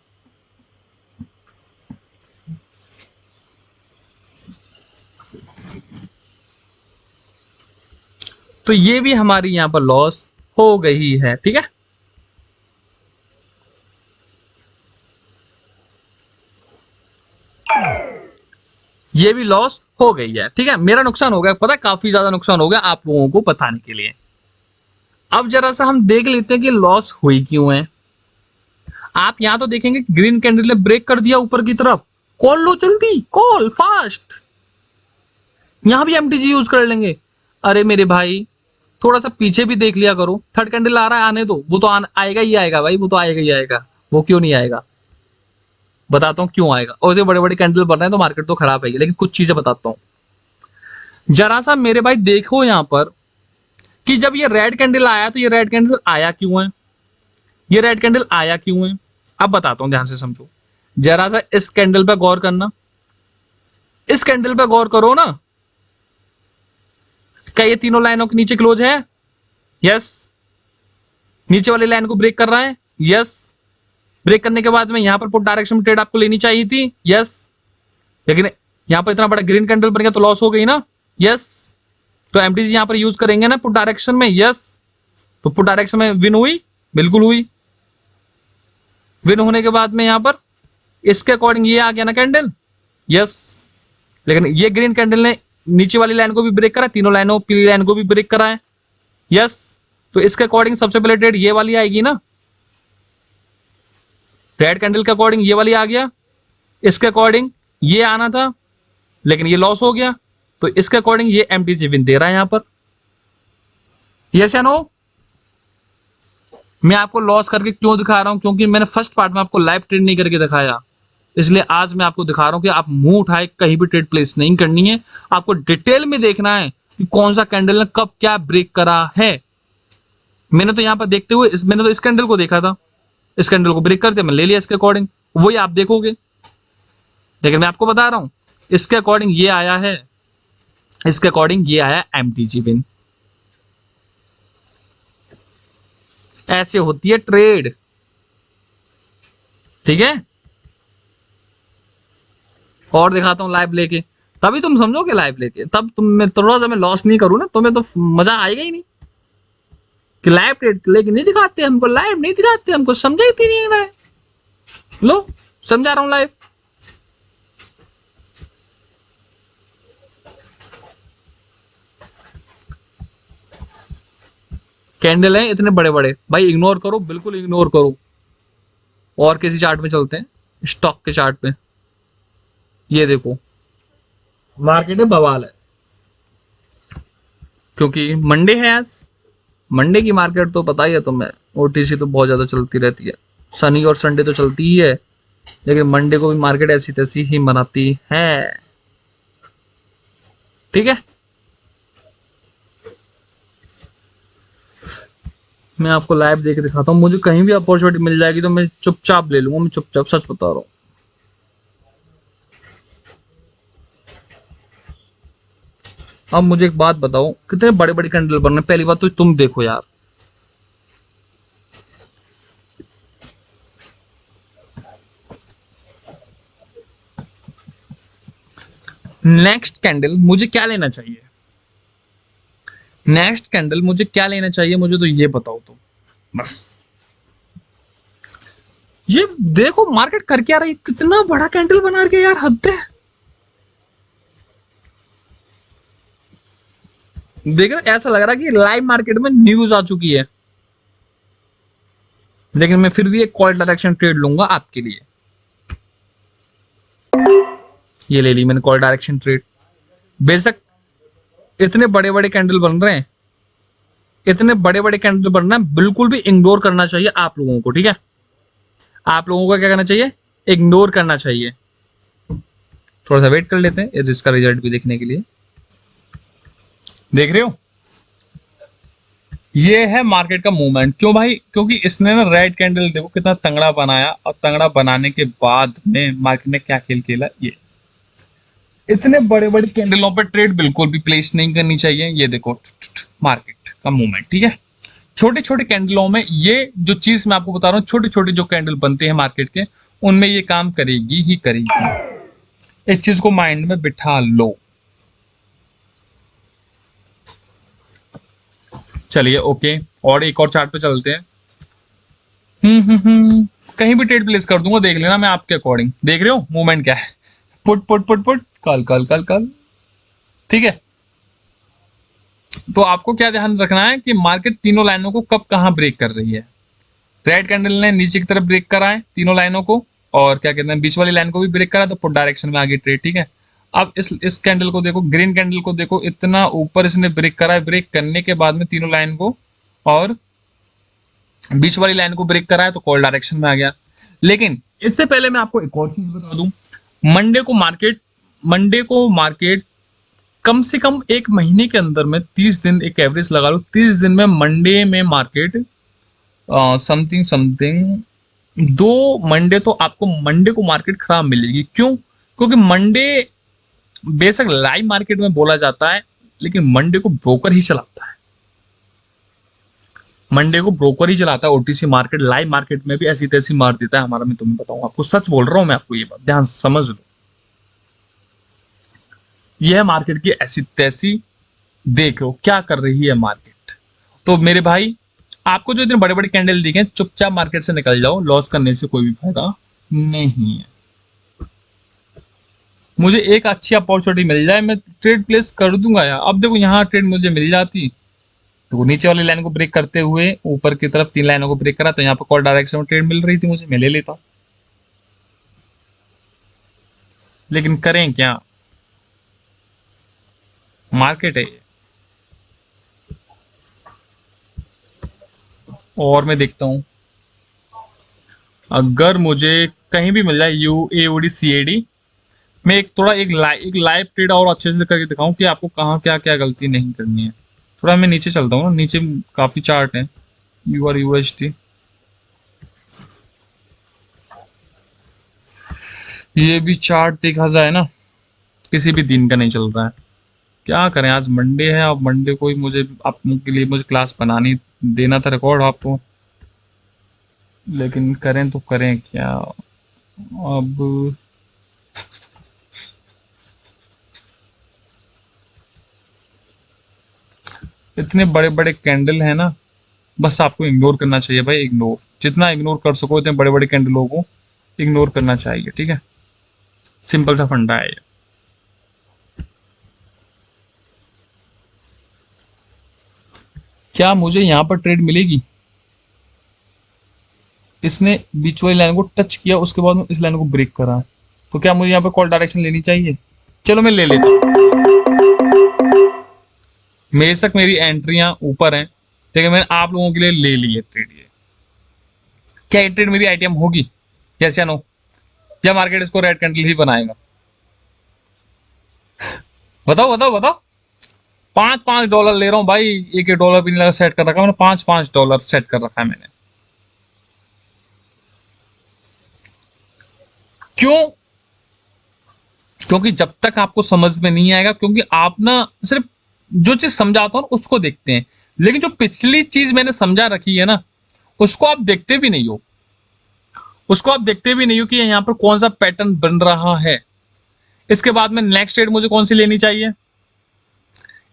तो ये भी हमारी यहां पर लॉस हो गई है। ठीक है, ये भी लॉस हो गई है। ठीक है, मेरा नुकसान हो गया, पता है काफी ज्यादा नुकसान हो गया आप लोगों को बताने के लिए। अब जरा सा हम देख लेते हैं कि लॉस हुई क्यों है। आप यहां तो देखेंगे ग्रीन कैंडल ने ब्रेक कर दिया ऊपर की तरफ, कॉल लो जल्दी, कॉल फास्ट। यहां भी एमटीजी यूज कर लेंगे। अरे मेरे भाई थोड़ा सा पीछे भी देख लिया करो, थर्ड कैंडल आ रहा है, आने दो, वो तो आएगा ही आएगा भाई, वो तो आएगा ही आएगा। वो क्यों नहीं आएगा, बताता हूं क्यों आएगा। और बड़े बड़े कैंडल बन रहे हैं तो मार्केट तो खराब है, लेकिन कुछ चीजें बताता हूं। जरा सा मेरे भाई देखो यहां पर कि जब ये रेड कैंडल आया तो ये रेड कैंडल आया क्यों है, ये रेड कैंडल आया क्यों है। अब बताता हूं, ध्यान से समझो। जरा सा इस कैंडल पे गौर करना, इस कैंडल पे गौर करो ना। क्या ये तीनों लाइनों के नीचे क्लोज है? यस। नीचे वाली लाइन को ब्रेक कर रहा है? यस। ब्रेक करने के बाद में यहां पर पुट डायरेक्शन में ट्रेड आपको लेनी चाहिए थी? यस। लेकिन यहां पर इतना बड़ा ग्रीन कैंडल बन गया तो लॉस हो गई ना? यस। तो एमटीजी यहां पर यूज करेंगे ना पुट डायरेक्शन में? यस। तो पुट डायरेक्शन में विन हुई? बिल्कुल हुई। विन होने के बाद में यहां पर इसके अकॉर्डिंग ये आ गया ना कैंडल? यस। लेकिन ये ग्रीन कैंडल ने नीचे वाली लाइन को भी ब्रेक करा, तीनों लाइनों पीली लाइन को भी ब्रेक करा है। यस। तो इसके अकॉर्डिंग सबसे पहले ट्रेड ये वाली आएगी ना, रेड कैंडल के अकॉर्डिंग ये वाली आ गया, इसके अकॉर्डिंग ये आना था लेकिन ये लॉस हो गया, तो इसके अकॉर्डिंग ये एमटीजी विन दे रहा है यहां पर। यस या नो? मैं आपको लॉस करके क्यों दिखा रहा हूं, क्योंकि मैंने फर्स्ट पार्ट में आपको लाइव ट्रेड नहीं करके दिखाया, इसलिए आज मैं आपको दिखा रहा हूं कि आप मुंह उठाए कहीं भी ट्रेड प्लेस नहीं करनी है। आपको डिटेल में देखना है कि कौन सा कैंडल ने कब क्या ब्रेक करा है। मैंने तो यहां पर देखते हुए मैंने तो इस कैंडल को देखा था, इस कैंडल को ब्रेक करते मैं ले लिया इसके अकॉर्डिंग, वही आप देखोगे। लेकिन मैं आपको बता रहा हूं इसके अकॉर्डिंग ये आया है, इसके अकॉर्डिंग ये आया एमटीजी विन। ऐसे होती है ट्रेड। ठीक है, और दिखाता हूं लाइव लेके, तभी तुम समझोगे लाइव लेके। तब तुम मैं थोड़ा सा मैं लॉस नहीं करूं ना तुम्हें तो मजा आएगा ही नहीं कि लाइव ट्रेड लेके नहीं दिखाते हमको, लाइव नहीं दिखाते हमको, समझाती नहीं है। लो समझा रहा हूं लाइव। कैंडल है इतने बड़े बड़े भाई, इग्नोर करो, बिल्कुल इग्नोर करो। और किसी चार्ट में चलते हैं, स्टॉक के चार्ट पे। ये देखो मार्केट में बवाल है, क्योंकि मंडे है आज। मंडे की मार्केट तो पता ही है तुम्हें, ओटीसी तो बहुत ज्यादा चलती रहती है। शनि और संडे तो चलती ही है, लेकिन मंडे को भी मार्केट ऐसी तैसी ही मनाती है। ठीक है, मैं आपको लाइव देके दिखाता हूँ। मुझे कहीं भी अपॉर्चुनिटी मिल जाएगी तो मैं चुपचाप ले लूंगा, मैं चुपचाप, सच बता रहा हूँ। अब मुझे एक बात बताओ, कितने बड़े बड़े कैंडल बन रहे हैं। पहली बात तो तुम देखो यार, नेक्स्ट कैंडल मुझे क्या लेना चाहिए, नेक्स्ट कैंडल मुझे क्या लेना चाहिए, मुझे तो ये बताओ तुम बस। ये देखो मार्केट कर क्या रही, कितना बड़ा कैंडल बना के यार, हद है। देख रहे, ऐसा लग रहा है कि लाइव मार्केट में न्यूज आ चुकी है। लेकिन मैं फिर भी एक कॉल डायरेक्शन ट्रेड लूंगा आपके लिए। ये ले ली मैंने कॉल डायरेक्शन ट्रेड। बेशक इतने बड़े बड़े कैंडल बन रहे हैं, इतने बड़े बड़े कैंडल बन रहे हैं, बिल्कुल भी इग्नोर करना चाहिए आप लोगों को, ठीक है। आप लोगों को क्या करना चाहिए, इग्नोर करना चाहिए। थोड़ा सा वेट कर लेते हैं इसका रिजल्ट भी देखने के लिए। देख रहे हो, ये है मार्केट का मूवमेंट। क्यों भाई, क्योंकि इसने ना रेड कैंडल देखो कितना तंगड़ा बनाया, और तंगड़ा बनाने के बाद में मार्केट ने क्या खेल खेला। ये इतने बड़े बड़े कैंडलों पर ट्रेड बिल्कुल भी प्लेस नहीं करनी चाहिए। ये देखो मार्केट का मूवमेंट, ठीक है। छोटे छोटे कैंडलों में ये जो चीज मैं आपको बता रहा हूँ, छोटे छोटे जो कैंडल बनते हैं मार्केट के, उनमें ये काम करेगी ही करेगी। इस चीज को माइंड में बिठा लो। चलिए ओके, और एक और चार्ट पे चलते हैं। कहीं भी ट्रेड प्लेस कर दूंगा, देख लेना मैं आपके अकॉर्डिंग। देख रहे हो मूवमेंट क्या है, पुट पुट पुट पुट, कल कल कल कल, ठीक है। तो आपको क्या ध्यान रखना है कि मार्केट तीनों लाइनों को कब कहां ब्रेक कर रही है। रेड कैंडल ने नीचे की तरफ ब्रेक करा है तीनों लाइनों को, और क्या कहते हैं बीच वाली लाइन को भी ब्रेक करा, तो पुट डायरेक्शन में आगे ट्रेड, ठीक है। अब इस कैंडल को देखो, ग्रीन कैंडल को देखो, इतना ऊपर इसने ब्रेक करा है, ब्रेक करने के बाद में तीनों लाइन को और बीच वाली लाइन को ब्रेक करा है, तो कॉल डायरेक्शन में आ गया। लेकिन इससे पहले मैं आपको एक और चीज बता दूं, मंडे को मार्केट कम से कम एक महीने के अंदर में 30 दिन एक एवरेज लगा लो, 30 दिन में मंडे में मार्केट समथिंग 2 मंडे तो आपको मंडे को मार्केट खराब मिलेगी। क्यों, क्योंकि मंडे बेशक लाइव मार्केट में बोला जाता है, लेकिन मंडे को ब्रोकर ही चलाता है। मंडे को ब्रोकर ही चलाता है। ओटीसी मार्केट लाइव मार्केट में भी ऐसी तैसी मार देता है हमारा। मैं तुम्हें बताऊं, आपको सच बोल रहा हूं मैं, आपको ये बात ध्यान से समझ लो। यह है मार्केट की ऐसी तैसी, देखो क्या कर रही है मार्केट। तो मेरे भाई, आपको जो इतने बड़े बड़े कैंडल दिखे, चुपचाप मार्केट से निकल जाओ, लॉस करने से कोई भी फायदा नहीं है। मुझे एक अच्छी अपॉर्चुनिटी मिल जाए, मैं ट्रेड प्लेस कर दूंगा यार। अब देखो यहाँ ट्रेड मुझे मिल जाती, तो नीचे वाली लाइन को ब्रेक करते हुए ऊपर की तरफ 3 लाइनों को ब्रेक करा, तो यहाँ पर कॉल डायरेक्शन में ट्रेड मिल रही थी मुझे, मैं ले लेता। लेकिन करें क्या, मार्केट है। और मैं देखता हूं, अगर मुझे कहीं भी मिल जाए यूएडी सीएडी, मैं एक लाइव ट्रेड और अच्छे से करके दिखाऊं कि आपको कहाँ क्या क्या गलती नहीं करनी है। थोड़ा मैं नीचे चलता हूँ ना, नीचे काफी चार्ट है। यूएसटी, ये भी चार्ट देखा जाए ना, किसी भी दिन का नहीं चल रहा है। क्या करें, आज मंडे है, अब मंडे को ही मुझे आप के लिए मुझे क्लास बनानी देना था, रिकॉर्ड आपको। लेकिन करें तो करें क्या अब। इतने बड़े बड़े कैंडल है ना, बस आपको इग्नोर करना चाहिए भाई। इग्नोर, जितना इग्नोर कर सको इतने बड़े बड़े कैंडलों को इग्नोर करना चाहिए, ठीक है। सिंपल सा फंडा है ये। क्या मुझे यहाँ पर ट्रेड मिलेगी, इसने बीच वाली लाइन को टच किया, उसके बाद में इस लाइन को ब्रेक करा, तो क्या मुझे यहाँ पर कॉल डायरेक्शन लेनी चाहिए। चलो मैं ले लेता हूँ। बेशक मेरी एंट्रियां ऊपर हैं, लेकिन मैंने आप लोगों के लिए ले ली है ट्रेड। ये क्या ये ट्रेड मेरी आईटीएम होगी, यस या नो, या मार्केट इसको रेड कैंडल ही बनाएगा। बताओ बताओ बताओ। $5 ले रहा हूं भाई, एक डॉलर भी नहीं लगा, सेट कर रखा मैंने, $5 सेट कर रखा है मैंने। क्यों, क्योंकि जब तक आपको समझ में नहीं आएगा, क्योंकि आप ना सिर्फ जो चीज समझाता हूं उसको देखते हैं, लेकिन जो पिछली चीज मैंने समझा रखी है ना, उसको आप देखते भी नहीं हो। उसको आप देखते भी नहीं हो कि यहाँ पर कौन सा पैटर्न बन रहा है। इसके बाद में नेक्स्ट ट्रेड मुझे कौन सी लेनी चाहिए,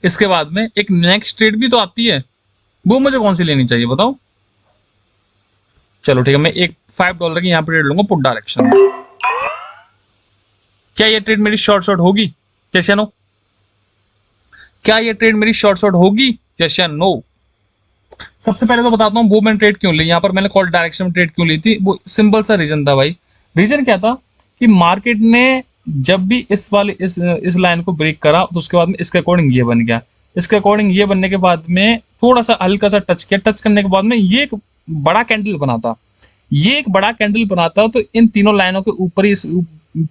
इसके बाद में एक नेक्स्ट ट्रेड भी तो आती है, वो मुझे कौन सी लेनी चाहिए बताओ। चलो ठीक है, मैं एक $5 की यहाँ पर ट्रेड लूंगा पुट डायरेक्शन। क्या ये ट्रेड मेरी शॉर्ट होगी, यस या नो। क्या ये ट्रेड मेरी शॉर्ट होगी, यस या नो। सबसे पहले तो बताता हूँ वो मैंने ट्रेड क्यों ली, यहाँ पर मैंने कॉल डायरेक्शन में ट्रेड क्यों ली थी। वो सिंपल सा रीजन था भाई। रीजन क्या था कि मार्केट ने जब भी इस लाइन को ब्रेक करा, तो उसके बाद में इसके अकॉर्डिंग ये बन गया। इसके अकॉर्डिंग ये बनने के बाद में थोड़ा सा हल्का सा टच किया, टच करने के बाद में ये एक बड़ा कैंडल बनाता, ये एक बड़ा कैंडल बनाता। तो इन तीनों लाइनों के ऊपर ही इस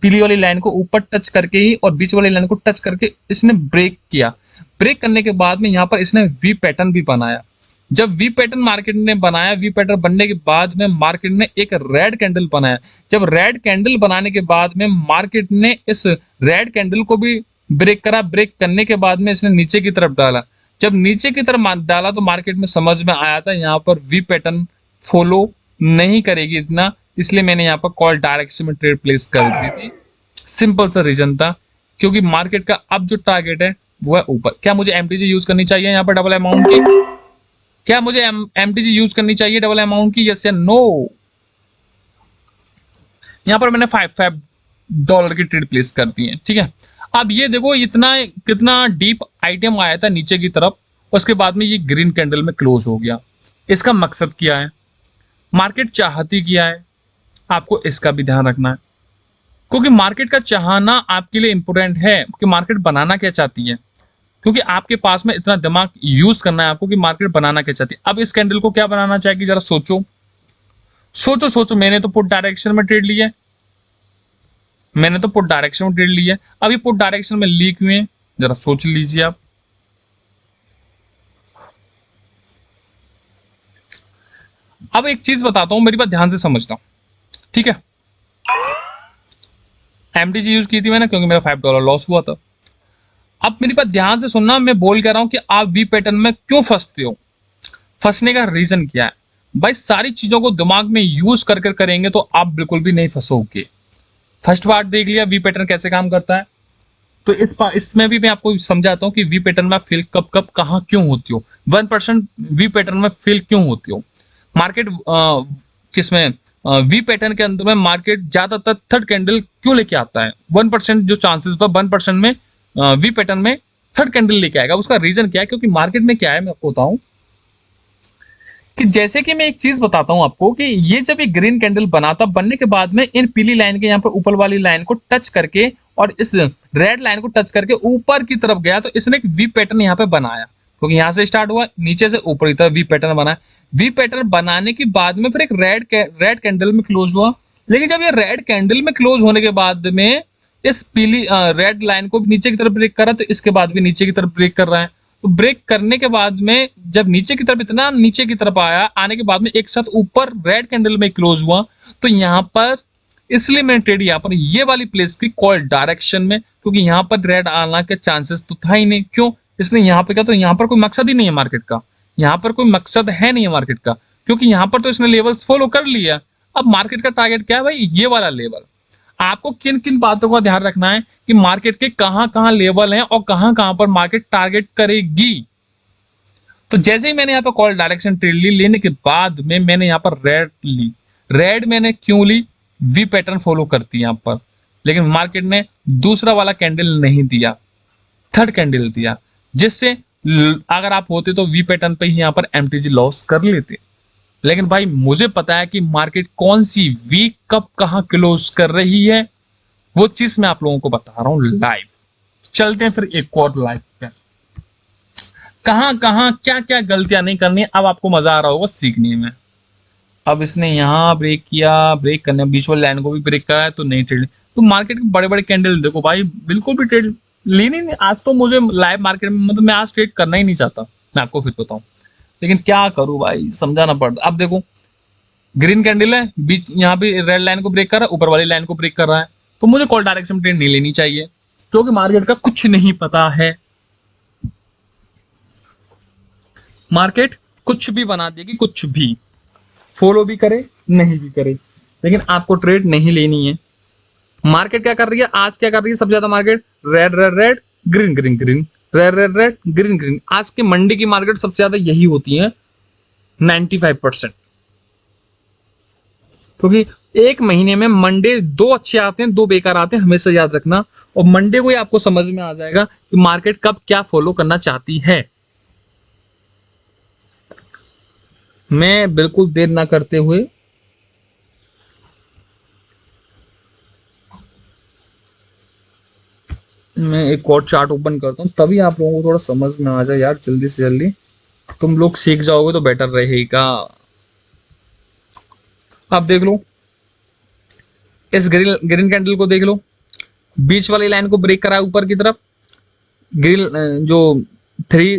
पीली वाली लाइन को ऊपर टच करके ही और बीच वाली लाइन को टच करके इसने ब्रेक किया। ब्रेक करने के बाद में यहाँ पर इसने वी पैटर्न भी बनाया। जब वी पैटर्न मार्केट ने बनाया, वी पैटर्न बनने के बाद में मार्केट ने एक रेड कैंडल बनाया। जब रेड कैंडल बनाने के बाद में मार्केट ने इस रेड कैंडल को भी ब्रेक करा। ब्रेक करने के बाद में इसने नीचे की तरफ डाला। जब नीचे की तरफ डाला तो मार्केट में समझ में आया था यहाँ पर वी पैटर्न फॉलो नहीं करेगी इतना, इसलिए मैंने यहाँ पर कॉल डायरेक्शन में ट्रेड प्लेस कर दी थी। सिंपल सा रीजन था, क्योंकि मार्केट का अब जो टारगेट है वो है ऊपर। क्या मुझे एमटीजी यूज करनी चाहिए यहाँ पर डबल अमाउंट की? क्या मुझे एमटीजी यूज करनी चाहिए डबल अमाउंट की? यस या नो? यहाँ पर मैंने $5 की ट्रेड प्लेस कर दी है, ठीक है। अब ये देखो इतना कितना डीप आइटम आया था नीचे की तरफ, उसके बाद में ये ग्रीन कैंडल में क्लोज हो गया। इसका मकसद क्या है, मार्केट चाहती क्या है, आपको इसका भी ध्यान रखना है। क्योंकि मार्केट का चाहना आपके लिए इंपॉर्टेंट है कि मार्केट बनाना क्या चाहती है, क्योंकि आपके पास में इतना दिमाग यूज करना है आपको कि मार्केट बनाना क्या चाहती है। अब इस कैंडल को क्या बनाना चाहेगी, जरा सोचो सोचो सोचो। मैंने तो पुट डायरेक्शन में ट्रेड लिया है, मैंने तो पुट डायरेक्शन में ट्रेड लिया है। अब ये पुट डायरेक्शन में ली क्यों है, जरा सोच लीजिए आप। अब एक चीज बताता हूं, मेरी बात ध्यान से समझना, ठीक है। एमटीजी यूज की थी मैंने क्योंकि मेरा $5 लॉस हुआ था। अब मेरी बात ध्यान से सुनना, मैं बोल कह रहा हूं कि आप वी पैटर्न में क्यों फंसते हो। फंसने का रीजन क्या है भाई, सारी चीजों को दिमाग में यूज कर कर करेंगे तो आप बिल्कुल भी नहीं फंसोगे। फर्स्ट पार्ट देख लिया वी पैटर्न कैसे काम करता है, तो इसमें भी मैं आपको समझाता हूँ कि वी पैटर्न में फेल कब कब कहाँ क्यों होती हो। 1% वी पैटर्न में फेल क्यों होती हो। मार्केट किसमें वी पैटर्न के अंदर में मार्केट ज्यादातर थर्ड कैंडल क्यों लेके आता है। 1% जो चांसेस पर 1% में वी पैटर्न में थर्ड कैंडल लेके आएगा, उसका रीजन क्या है, क्योंकि मार्केट में क्या है मैं आपको बताऊं कि जैसे कि मैं एक चीज बताता हूं आपको कि ये जब एक ग्रीन कैंडल बनाता, बनने के बाद में इन पीली लाइन के यहाँ पर ऊपर वाली लाइन को टच करके और इस रेड लाइन को टच करके ऊपर की तरफ गया, तो इसने एक वी पैटर्न यहाँ पे बनाया। क्योंकि यहाँ से स्टार्ट हुआ, नीचे से ऊपर की तरफ वी पैटर्न बना। वी पैटर्न बनाने के बाद में फिर एक रेड कैंडल में क्लोज हुआ। लेकिन जब ये रेड कैंडल में क्लोज होने के बाद में इस पीली रेड लाइन को नीचे की तरफ ब्रेक कर रहा है, तो इसके बाद भी नीचे की तरफ ब्रेक कर रहा है। तो ब्रेक करने के बाद में जब नीचे की तरफ इतना नीचे की तरफ आया, आने के बाद में एक साथ ऊपर रेड कैंडल में क्लोज हुआ, तो यहाँ पर इसलिए मैंने ट्रेड यहाँ पर ये वाली प्लेस की कॉल डायरेक्शन में, क्योंकि यहाँ पर रेड आना के चांसेस तो था ही नहीं। क्यों, इसलिए यहाँ पे क्या, तो यहाँ पर कोई मकसद ही नहीं है मार्केट का, यहाँ पर कोई मकसद है नहीं है मार्केट का, क्योंकि यहाँ पर तो इसने लेवल्स फॉलो कर लिया। अब मार्केट का टारगेट क्या है भाई, ये वाला लेवल। आपको किन किन बातों का ध्यान रखना है कि मार्केट के कहां कहां लेवल हैं और कहां कहां पर मार्केट टारगेट करेगी। तो जैसे ही मैंने यहाँ पर कॉल डायरेक्शन ट्रेड ली, लेने के बाद में मैंने यहाँ पर रेड ली। रेड मैंने क्यों ली, वी पैटर्न फॉलो करती है यहाँ पर, लेकिन मार्केट ने दूसरा वाला कैंडल नहीं दिया, थर्ड कैंडल दिया, जिससे अगर आप होते तो वी पैटर्न पे ही यहाँ पर एमटीजी लॉस कर लेते। लेकिन भाई मुझे पता है कि मार्केट कौन सी वीक कब कहां क्लोज कर रही है, वो चीज मैं आप लोगों को बता रहा हूं लाइव। चलते हैं फिर एक और लाइव पे, कहां कहां क्या क्या गलतियां नहीं करनी है। अब आपको मजा आ रहा होगा सीखने में। अब इसने यहां ब्रेक किया, ब्रेक करने बीच वाली लाइन को भी ब्रेक करा है, तो नहीं ट्रेड। तो मार्केट के बड़े बड़े कैंडल देखो भाई, बिल्कुल भी ट्रेड लेनी नहीं। आज तो मुझे लाइव मार्केट में मतलब मैं आज ट्रेड करना ही नहीं चाहता, मैं आपको फिर बताऊं, लेकिन क्या करूं भाई, समझाना पड़ता। अब देखो ग्रीन कैंडल है, बीच यहाँ पे रेड लाइन को ब्रेक कर रहा है, ऊपर वाली लाइन को ब्रेक कर रहा है, तो मुझे कॉल डायरेक्शन ट्रेड नहीं लेनी चाहिए, क्योंकि मार्केट का कुछ नहीं पता है। मार्केट कुछ भी बना देगी, कुछ भी फॉलो भी करे नहीं भी करे, लेकिन आपको ट्रेड नहीं लेनी है। मार्केट क्या कर रही है आज, क्या कर रही है सबसे ज्यादा, market red red red green green green, red red red green green. आज के मंडी की मार्केट सबसे ज्यादा यही होती है 95%, क्योंकि एक महीने में मंडे 2 अच्छे आते हैं, 2 बेकार आते हैं, हमेशा याद रखना। और मंडे को ही आपको समझ में आ जाएगा कि मार्केट कब क्या फॉलो करना चाहती है। मैं बिल्कुल देर ना करते हुए मैं एक और चार्ट ओपन करता हूँ, तभी आप लोगों को थोड़ा समझ में आ जाए यार, जल्दी से जल्दी तुम लोग सीख जाओगे तो बेटर रहेगा। आप देख लो, इस ग्रीन ग्रीन कैंडल को देख लो, बीच वाली लाइन को ब्रेक करा है ऊपर की तरफ। ग्रीन जो थ्री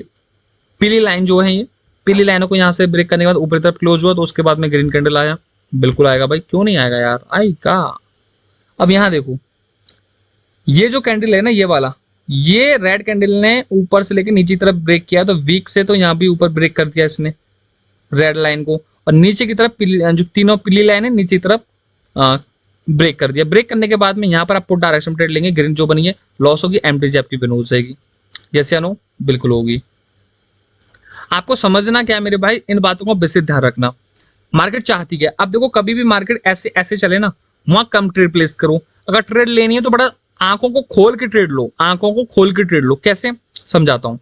पीली लाइन जो है, ये पीली लाइनों को यहाँ से ब्रेक करने के बाद ऊपर की तरफ क्लोज हुआ, तो उसके बाद में ग्रीन कैंडल आया। बिल्कुल आएगा भाई, क्यों नहीं आएगा यार, आएगा। अब यहाँ देखो, ये जो कैंडल है ना, ये वाला, ये रेड कैंडल ने ऊपर से लेके नीचे की तरफ ब्रेक किया, तो वीक से तो यहाँ भी ऊपर ब्रेक कर दिया इसने रेड लाइन को, और नीचे की तरफ पीली, जो तीनों पीली लाइन है नीचे की तरफ ब्रेक कर दिया। ब्रेक करने के बाद में यहाँ पर आप पुट डायरेक्शन ट्रेड लेंगे, ग्रीन जो बनी है लॉस होगी, एमटीजी आपकी विन हो जाएगी। यस या नो? बिल्कुल होगी। आपको समझना क्या है मेरे भाई, इन बातों का विशेष ध्यान रखना। मार्केट चाहती है, अब देखो कभी भी मार्केट ऐसे ऐसे चले ना, वहां कम ट्रेड प्लेस करो। अगर ट्रेड लेनी है तो बड़ा आंखों को खोल के ट्रेड लो, आंखों को खोल के ट्रेड लो। कैसे, समझाता हूं।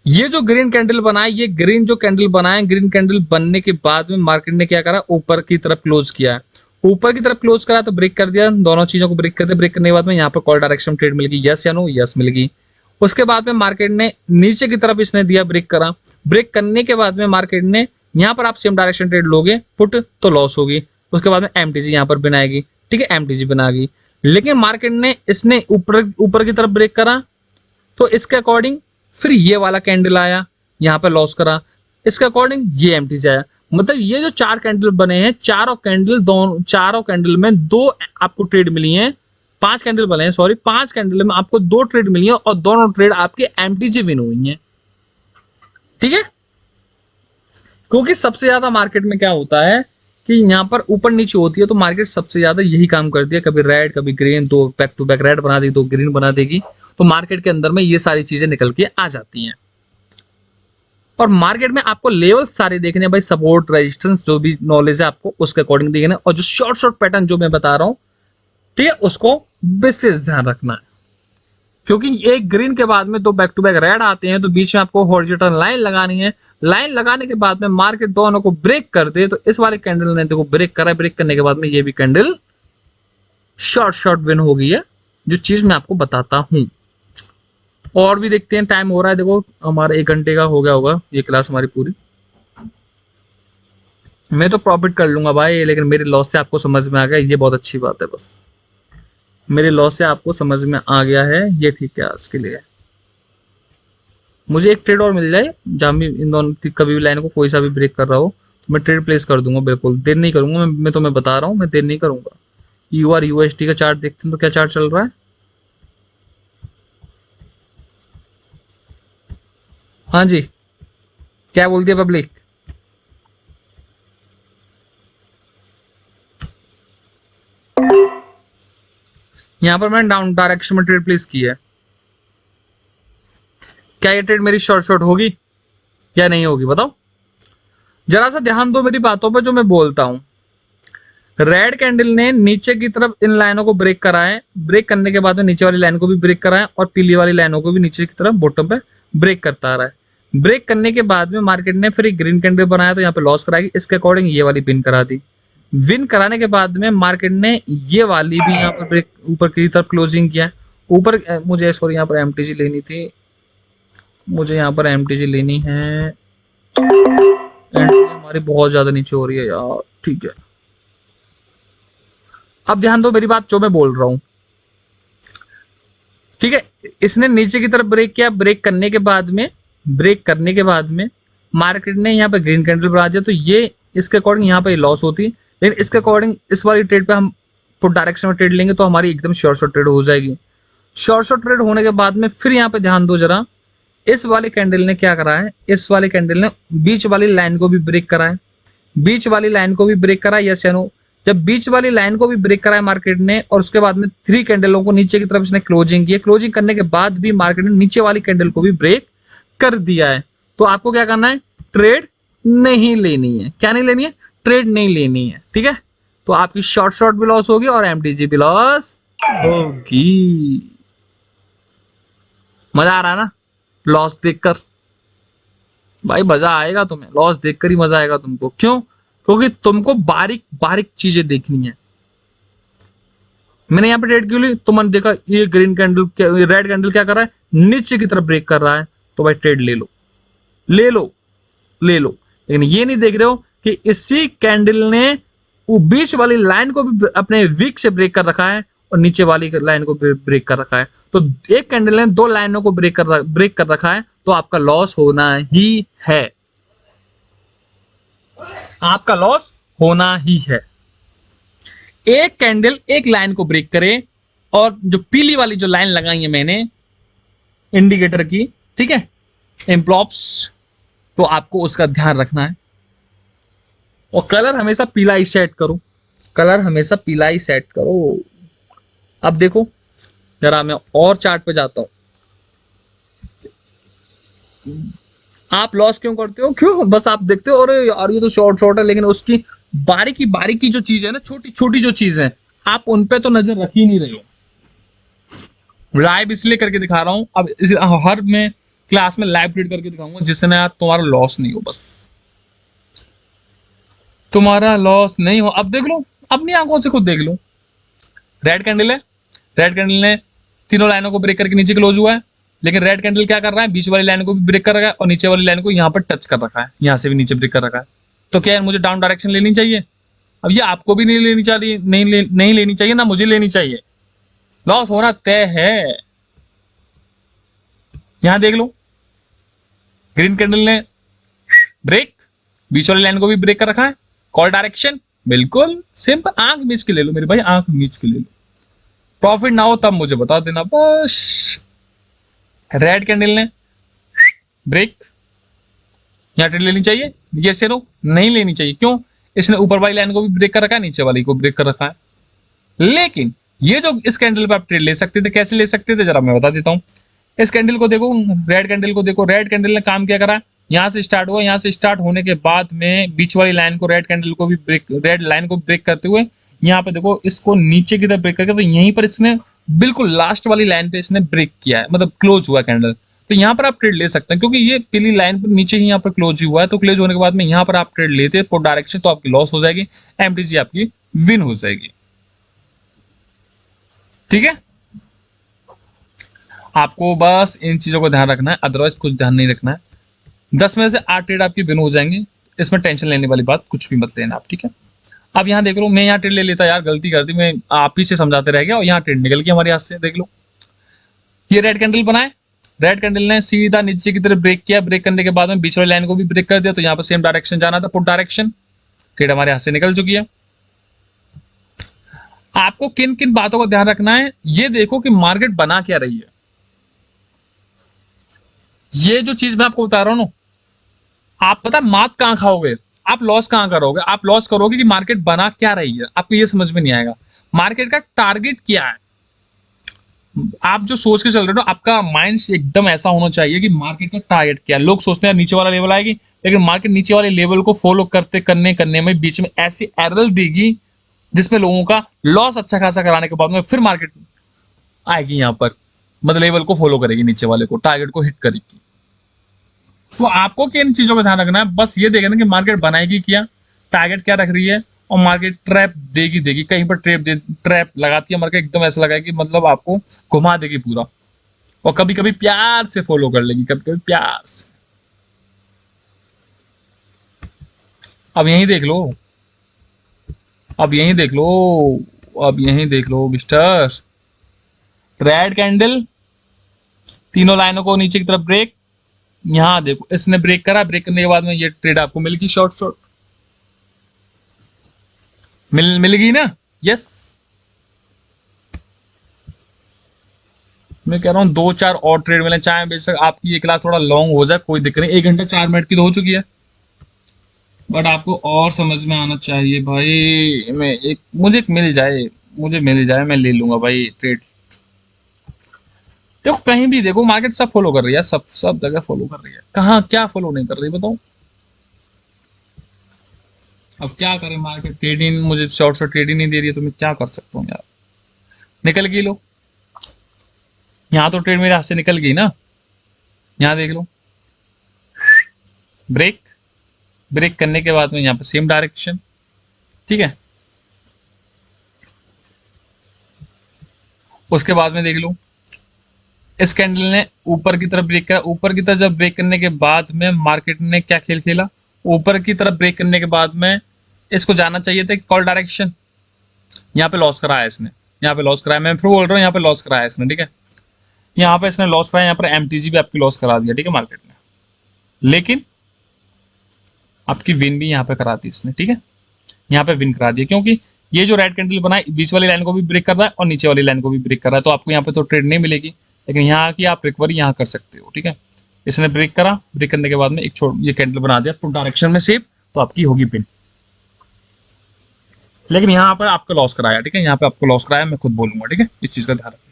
ये जो ग्रीन कैंडल बना है, ये ग्रीन जो कैंडल बना है, ग्रीन कैंडल बनने के बाद में मार्केट ने क्या करा, ऊपर की तरफ क्लोज किया है। ऊपर की तरफ क्लोज करा तो ब्रेक कर दिया, दोनों चीजों को ब्रेक कर दिया। ब्रेक करने के बाद में यहाँ पर कॉल डायरेक्शन ट्रेड मिल गई, यस या नो? यस मिल गई। उसके बाद में मार्केट ने नीचे की तरफ इसने दिया, ब्रेक करा। ब्रेक करने के बाद में मार्केट ने यहाँ पर आप सेम डायरेक्शन ट्रेड लोगे पुट तो लॉस होगी। उसके बाद में एमटीजी यहाँ पर बनाएगी, ठीक है, एमटीजी बनाएगी। लेकिन मार्केट ने इसने ऊपर ऊपर की तरफ ब्रेक करा, तो इसके अकॉर्डिंग फिर ये वाला कैंडल आया, यहाँ पे लॉस करा, इसके अकॉर्डिंग ये एमटीजी आया। मतलब ये जो चार कैंडल बने हैं, चारों कैंडल में दो आपको ट्रेड मिली हैं, पांच कैंडल बने हैं, सॉरी, पांच कैंडल में आपको दो ट्रेड मिली है, और दोनों ट्रेड आपके एमटीजी विन हुई हैं, ठीक है। क्योंकि सबसे ज्यादा मार्केट में क्या होता है कि यहाँ पर ऊपर नीचे होती है, तो मार्केट सबसे ज्यादा यही काम करती है, कभी रेड कभी ग्रीन, तो बैक टू बैक रेड बना देगी, तो ग्रीन बना देगी। तो मार्केट के अंदर में ये सारी चीजें निकल के आ जाती हैं। और मार्केट में आपको लेवल सारे देखने हैं भाई, सपोर्ट रेजिस्टेंस जो भी नॉलेज है आपको उसके अकॉर्डिंग देखना है, और जो शॉर्ट शॉर्ट पैटर्न जो मैं बता रहा हूँ, ठीक है, उसको विशेष ध्यान रखना है। क्योंकि एक ग्रीन के बाद में दो बैक टू बैक रेड आते हैं, तो बीच में आपको हॉरिजॉन्टल लाइन लगानी है। लाइन लगाने के बाद में मार्केट दोनों को ब्रेक कर दे, तो इस वाले कैंडल ने देखो ब्रेक करा, ब्रेक करने के बाद में ये भी कैंडल शॉर्ट शॉर्ट विन हो गई है, जो चीज मैं आपको बताता हूं। और भी देखते हैं, टाइम हो रहा है, देखो हमारा 1 घंटे का हो गया होगा ये क्लास हमारी पूरी। मैं तो प्रॉफिट कर लूंगा भाई, लेकिन मेरे लॉस से आपको समझ में आ गया, ये बहुत अच्छी बात है। बस मेरे लॉस से आपको समझ में आ गया है, ये ठीक है आज के लिए। मुझे एक ट्रेड और मिल जाए जहां भी इन दोनों कभी भी लाइन को कोई सा भी ब्रेक कर रहा हो, तो मैं ट्रेड प्लेस कर दूंगा, बिल्कुल देर नहीं करूंगा। मैं तुम्हें बता रहा हूँ, मैं देर नहीं करूंगा। यूएसटी का चार्ट देखते हैं, तो क्या चार्ट चल रहा है। हाँ जी, क्या बोलती है पब्लिक। यहाँ पर मैंने डाउन डायरेक्शन में ट्रेड प्लेस की है। क्या ये ट्रेड मेरी शॉर्ट शॉर्ट होगी या नहीं होगी, बताओ जरा सा ध्यान दो मेरी बातों पर जो मैं बोलता हूं। रेड कैंडल ने नीचे की तरफ इन लाइनों को ब्रेक करा है, ब्रेक करने के बाद में नीचे वाली लाइन को भी ब्रेक करा है, और पीली वाली लाइनों को भी नीचे की तरफ बॉटम पे ब्रेक करता आ रहा है। ब्रेक करने के बाद में मार्केट ने फिर एक ग्रीन कैंडल बनाया, तो यहाँ पे लॉस कराएगी, इसके अकॉर्डिंग ये वाली विन करा दी। विन कराने के बाद में मार्केट ने ये वाली भी यहाँ पर ब्रेक ऊपर की तरफ क्लोजिंग किया है। ऊपर मुझे सॉरी यहाँ पर एमटीजी लेनी थी, मुझे यहाँ पर एमटीजी लेनी है, हमारी बहुत ज्यादा नीचे हो रही है यार, ठीक है। अब ध्यान दो मेरी बात जो मैं बोल रहा हूं, ठीक है। इसने नीचे की तरफ ब्रेक किया, ब्रेक करने के बाद में मार्केट ने यहाँ पे ग्रीन कैंडल बना दिया, तो ये इसके अकॉर्डिंग यहाँ पे लॉस होती, लेकिन इसके अकॉर्डिंग इस वाली ट्रेड पे हम पुट डायरेक्शन में ट्रेड लेंगे, तो हमारी एकदम शॉर्ट शॉर्ट ट्रेड हो जाएगी। शॉर्ट शॉर्ट ट्रेड होने के बाद में फिर यहाँ पे ध्यान दो जरा, इस वाले कैंडल ने क्या करा है, इस वाले कैंडल ने बीच वाली लाइन को भी ब्रेक करा है, बीच वाली लाइन को भी ब्रेक करा है, यस या नो। जब बीच वाली लाइन को भी ब्रेक करा है मार्केट ने, और उसके बाद में 3 कैंडलों को नीचे की तरफ इसने क्लोजिंग की है, क्लोजिंग करने के बाद भी मार्केट ने नीचे वाली कैंडल को भी ब्रेक कर दिया है। तो आपको क्या करना है, ट्रेड नहीं लेनी है। क्या नहीं लेनी है, ट्रेड नहीं लेनी है, ठीक है। तो आपकी शॉर्ट शॉर्ट भी लॉस होगी और एमटीजी भी लॉस होगी। मजा आ रहा है ना लॉस देखकर, भाई मजा आएगा तुम्हें, लॉस देखकर ही मजा आएगा तुमको। क्यों? क्योंकि तुमको बारीक बारीक चीजें देखनी है। मैंने यहाँ पे ट्रेड क्यों ली, तो मैंने देखा ये ग्रीन कैंडल, रेड कैंडल क्या कर रहा है, नीचे की तरफ ब्रेक कर रहा है, तो भाई ट्रेड ले लो, ले लो, ले लो। लेकिन ये नहीं देख रहे हो कि इसी कैंडल ने वो बीच वाली लाइन को भी अपने वीक से ब्रेक कर रखा है और नीचे वाली लाइन को ब्रेक कर रखा है। तो एक कैंडल ने दो लाइनों को ब्रेक कर रखा है, तो आपका लॉस होना ही है, आपका लॉस होना ही है। एक कैंडल एक लाइन को ब्रेक करे और जो पीली वाली जो लाइन लगाई है मैंने इंडिकेटर की, ठीक है, एम्प्लॉप्स, तो आपको उसका ध्यान रखना है। और कलर हमेशा पीला ही सेट करो, कलर हमेशा पीला ही सेट करो। अब देखो जरा मैं और चार्ट पे जाता हूं। आप लॉस क्यों करते हो, क्यों बस आप देखते हो अरे यार ये तो शॉर्ट शॉर्ट है, लेकिन उसकी बारीकी बारीकी जो चीज है ना, छोटी छोटी जो चीज है, आप उन पे तो नजर रख ही नहीं रहे हो। लाइव इसलिए करके दिखा रहा हूं, अब हर मैं क्लास में लाइव ट्रेड करके दिखाऊंगा जिससे ना तुम्हारा लॉस नहीं हो, बस तुम्हारा लॉस नहीं हो। अब देख लो, अपनी आंखों से खुद देख लो। रेड कैंडल है, रेड कैंडल ने तीनों लाइनों को ब्रेक करके नीचे क्लोज हुआ है, लेकिन रेड कैंडल क्या कर रहा है, बीच वाली लाइन को भी ब्रेक कर रखा है और नीचे वाली लाइन को यहाँ पर टच कर रखा है, यहाँ से भी नीचे ब्रेक कर रखा है। तो क्या है, मुझे डाउन डायरेक्शन लेनी चाहिए? अब ये आपको भी नहीं लेनी चाहिए, नहीं लेनी चाहिए ना मुझे लेनी चाहिए, लॉस होना तय है। यहां देख लो, ग्रीन कैंडल ने ब्रेक, बीच वाली लाइन को भी ब्रेक कर रखा है, कॉल डायरेक्शन, बिल्कुल सिंपल, आंख मीच के ले लो मेरे भाई, आंख मीच के ले लो। प्रॉफिट ना हो तब मुझे बता देना बस। रेड कैंडल ने ब्रेक, यहां ट्रेड लेनी चाहिए, ये से नो नहीं लेनी चाहिए, क्यों, इसने ऊपर वाली लाइन को भी ब्रेक कर रखा है, नीचे वाली को ब्रेक कर रखा है। लेकिन ये जो इस कैंडल पे आप ट्रेड ले सकते थे, कैसे ले सकते थे जरा मैं बता देता हूं। इस कैंडल को देखो, रेड कैंडल को देखो, रेड कैंडल ने काम क्या करा, यहां से स्टार्ट हुआ, यहां से स्टार्ट होने के बाद में बीच वाली लाइन को, रेड कैंडल को भी ब्रेक, रेड लाइन को ब्रेक करते हुए यहाँ पे देखो इसको नीचे की तरफ ब्रेक करके, तो यहीं पर इसने बिल्कुल लास्ट वाली लाइन पे इसने ब्रेक किया है, मतलब क्लोज हुआ कैंडल। तो यहाँ पर आप ट्रेड ले सकते हैं, क्योंकि ये पीली लाइन पर नीचे ही यहाँ पर क्लोज हुआ है, तो क्लोज होने के बाद में यहाँ पर आप ट्रेड लेते हैं डायरेक्शन, तो आपकी लॉस हो जाएगी, एमटीसी आपकी विन हो जाएगी। ठीक है, आपको बस इन चीजों को ध्यान रखना है, अदरवाइज कुछ ध्यान नहीं रखना है। 10 में से 8 ट्रेड आपकी विन हो जाएंगे, इसमें टेंशन लेने वाली बात कुछ भी मत लेना आप, ठीक है। अब यहाँ देख लो, मैं यहाँ ट्रेड ले लेता यार, गलती कर दी मैं, आप ही से समझाते रह गया और यहाँ ट्रेड निकल गया हमारे हाथ से। देख लो, ये रेड कैंडल बनाए, रेड कैंडल ने सीधा नीचे की तरफ ब्रेक किया, ब्रेक करने के बाद में बीच वाली लाइन को भी ब्रेक कर दिया, तो यहाँ पर सेम डायरेक्शन जाना था, पुट डायरेक्शन, ट्रेड हमारे हाथ से निकल चुकी है। आपको किन किन बातों का ध्यान रखना है, ये देखो कि मार्केट बना क्या रही है। ये जो चीज मैं आपको बता रहा हूं ना, आप पता मात कहां खाओगे, आप लॉस कहां करोगे, आप लॉस करोगे कि मार्केट बना क्या रही है, आपको ये समझ में नहीं आएगा। मार्केट का टारगेट क्या है, आप जो सोच के चल रहे हो, आपका माइंड एकदम ऐसा होना चाहिए कि मार्केट का टारगेट क्या है। लोग सोचते हैं नीचे वाला लेवल आएगी, लेकिन मार्केट नीचे वाले लेवल को फॉलो करने में बीच में ऐसी एरर देगी जिसमें लोगों का लॉस अच्छा खासा कराने के बाद में फिर मार्केट आएगी यहाँ पर, मतलब लेवल को फॉलो करेगी, नीचे वाले को टारगेट को हिट करेगी। तो आपको किन चीजों का ध्यान रखना है, बस ये देखना कि मार्केट बनाएगी क्या, टारगेट क्या रख रही है, और मार्केट ट्रैप देगी, कहीं पर ट्रैप लगाती है मार्केट, एकदम ऐसा लगा कि मतलब आपको घुमा देगी पूरा, और कभी कभी प्यार से फॉलो कर लेगी, कभी कभी प्यार से। अब यही देख लो, अब यही देख लो, अब यही देख लो मिस्टर, रेड कैंडल, तीनों लाइनों को नीचे की तरफ ब्रेक, यहां देखो इसने ब्रेक करा, ब्रेक करने के बाद में ये ट्रेड आपको मिल गई, शॉर्ट शॉर्ट मिल गई ना, यस। मैं कह रहा हूं 2-4 और ट्रेड मिले, चाहे बेशक आपकी ये क्लास थोड़ा लॉन्ग हो जाए, कोई दिक्कत नहीं, 1 घंटा 4 मिनट की तो हो चुकी है, बट आपको और समझ में आना चाहिए भाई। मुझे मिल जाए, मैं ले लूंगा भाई ट्रेड। देखो कहीं भी देखो, मार्केट सब फॉलो कर रही है, सब जगह फॉलो कर रही है, कहाँ क्या फॉलो नहीं कर रही बताओ। अब क्या करें, मार्केट ट्रेडिंग मुझे शॉर्ट ट्रेडिंग नहीं दे रही है, तो मैं क्या कर सकता हूँ यार। निकल गई लो, यहाँ तो ट्रेड मेरे हाथ से निकल गई ना, यहाँ देख लो, ब्रेक, ब्रेक करने के बाद में यहाँ पे सेम डायरेक्शन, ठीक है। उसके बाद में देख लो इस कैंडल ने ऊपर की तरफ ब्रेक करा। ऊपर की तरफ जब ब्रेक करने के बाद में मार्केट ने क्या खेल खेला, ऊपर की तरफ ब्रेक करने के बाद में इसको जाना चाहिए था कॉल डायरेक्शन। यहाँ पे लॉस कराया इसने, यहाँ पे लॉस कराया, मैं फिर बोल रहा हूँ यहाँ पे लॉस कराया इसने, ठीक है। यहाँ पे इसने लॉस कराया, यहाँ पर एमटीजी भी आपकी लॉस करा दिया, ठीक है मार्केट ने, लेकिन आपकी विन भी यहाँ पे करा दी इसने, ठीक है। यहाँ पे विन करा दिया क्योंकि ये जो रेड कैंडल बनाई बीच वाली लाइन को भी ब्रेक कर रहा है और नीचे वाली लाइन को भी ब्रेक कर रहा है, तो आपको यहाँ पे तो ट्रेड नहीं मिलेगी, लेकिन यहाँ की आप रिकवरी यहाँ कर सकते हो, ठीक है। इसने ब्रेक करा, ब्रेक करने के बाद में एक ये कैंडल बना दिया पुट डायरेक्शन में सेफ, तो आपकी होगी पिन। लेकिन यहाँ पर आपको लॉस कराया, ठीक है, यहाँ पे आपको लॉस कराया, मैं खुद बोलूंगा, ठीक है, इस चीज का ध्यान रखिए।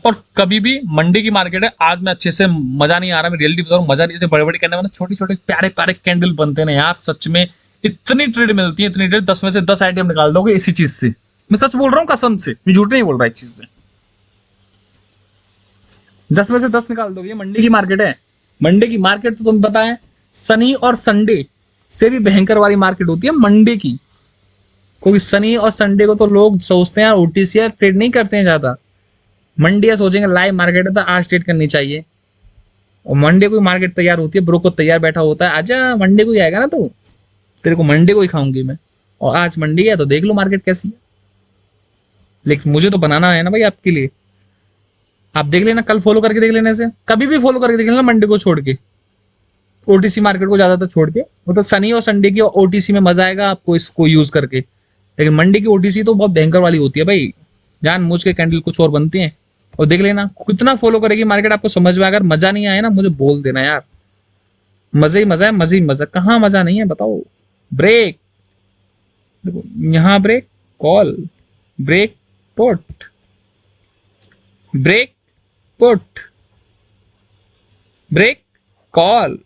और कभी भी मंडी की मार्केट है, आज मैं अच्छे से मजा नहीं आ रहा, मैं रियलिटी बता रहा हूँ, मजा नहीं, इतने बड़े बड़े कैंडल बनते, छोटे छोटे प्यारे प्यारे कैंडल बनते हैं ना यार, सच में इतनी ट्रेड मिलती है, इतनी ट्रेड, 10 में से 10 आइटम निकाल दोगे इसी चीज से, मैं सच बोल रहा हूँ कसम से, मैं झूठ नहीं बोल रहा इस चीज में, 10 में से 10 निकाल दोगे। ये मंडी की मार्केट है, मंडी की मार्केट तो तुम्हें पता है शनि और संडे से भी भयंकर वाली मार्केट होती है मंडे की, क्योंकि शनि और संडे को तो लोग सोचते हैं यार ओटीसी यार ट्रेड नहीं करते हैं ज्यादा, मंडी या सोचेंगे लाइव मार्केट है तो आज ट्रेड करनी चाहिए, और मंडे को मार्केट तैयार होती है, ब्रोकर तैयार बैठा होता है, आजा मंडे को ही आएगा ना तू, तेरे को मंडे को ही खाऊंगी मैं, और आज मंडी है तो देख लो मार्केट कैसी है। लेकिन मुझे तो बनाना है ना भाई आपके लिए, आप देख लेना, कल फॉलो करके देख लेने से, कभी भी फॉलो करके देख लेना मंडे को छोड़ के, ओटीसी मार्केट को ज्यादातर छोड़ के, मतलब शनि और संडे की ओटीसी में मजा आएगा आपको इसको यूज करके, लेकिन मंडे की ओटीसी तो बहुत भयंकर वाली होती है भाई, जान मुझ के कैंडल कुछ और बनते हैं, और देख लेना कितना फॉलो करेगी मार्केट, आपको समझ में अगर मजा नहीं आया ना मुझे बोल देना यार, मजे ही मजा है, मजे ही मजा, कहाँ मजा नहीं है बताओ। ब्रेक देखो, यहाँ break call, break put, break put, break call,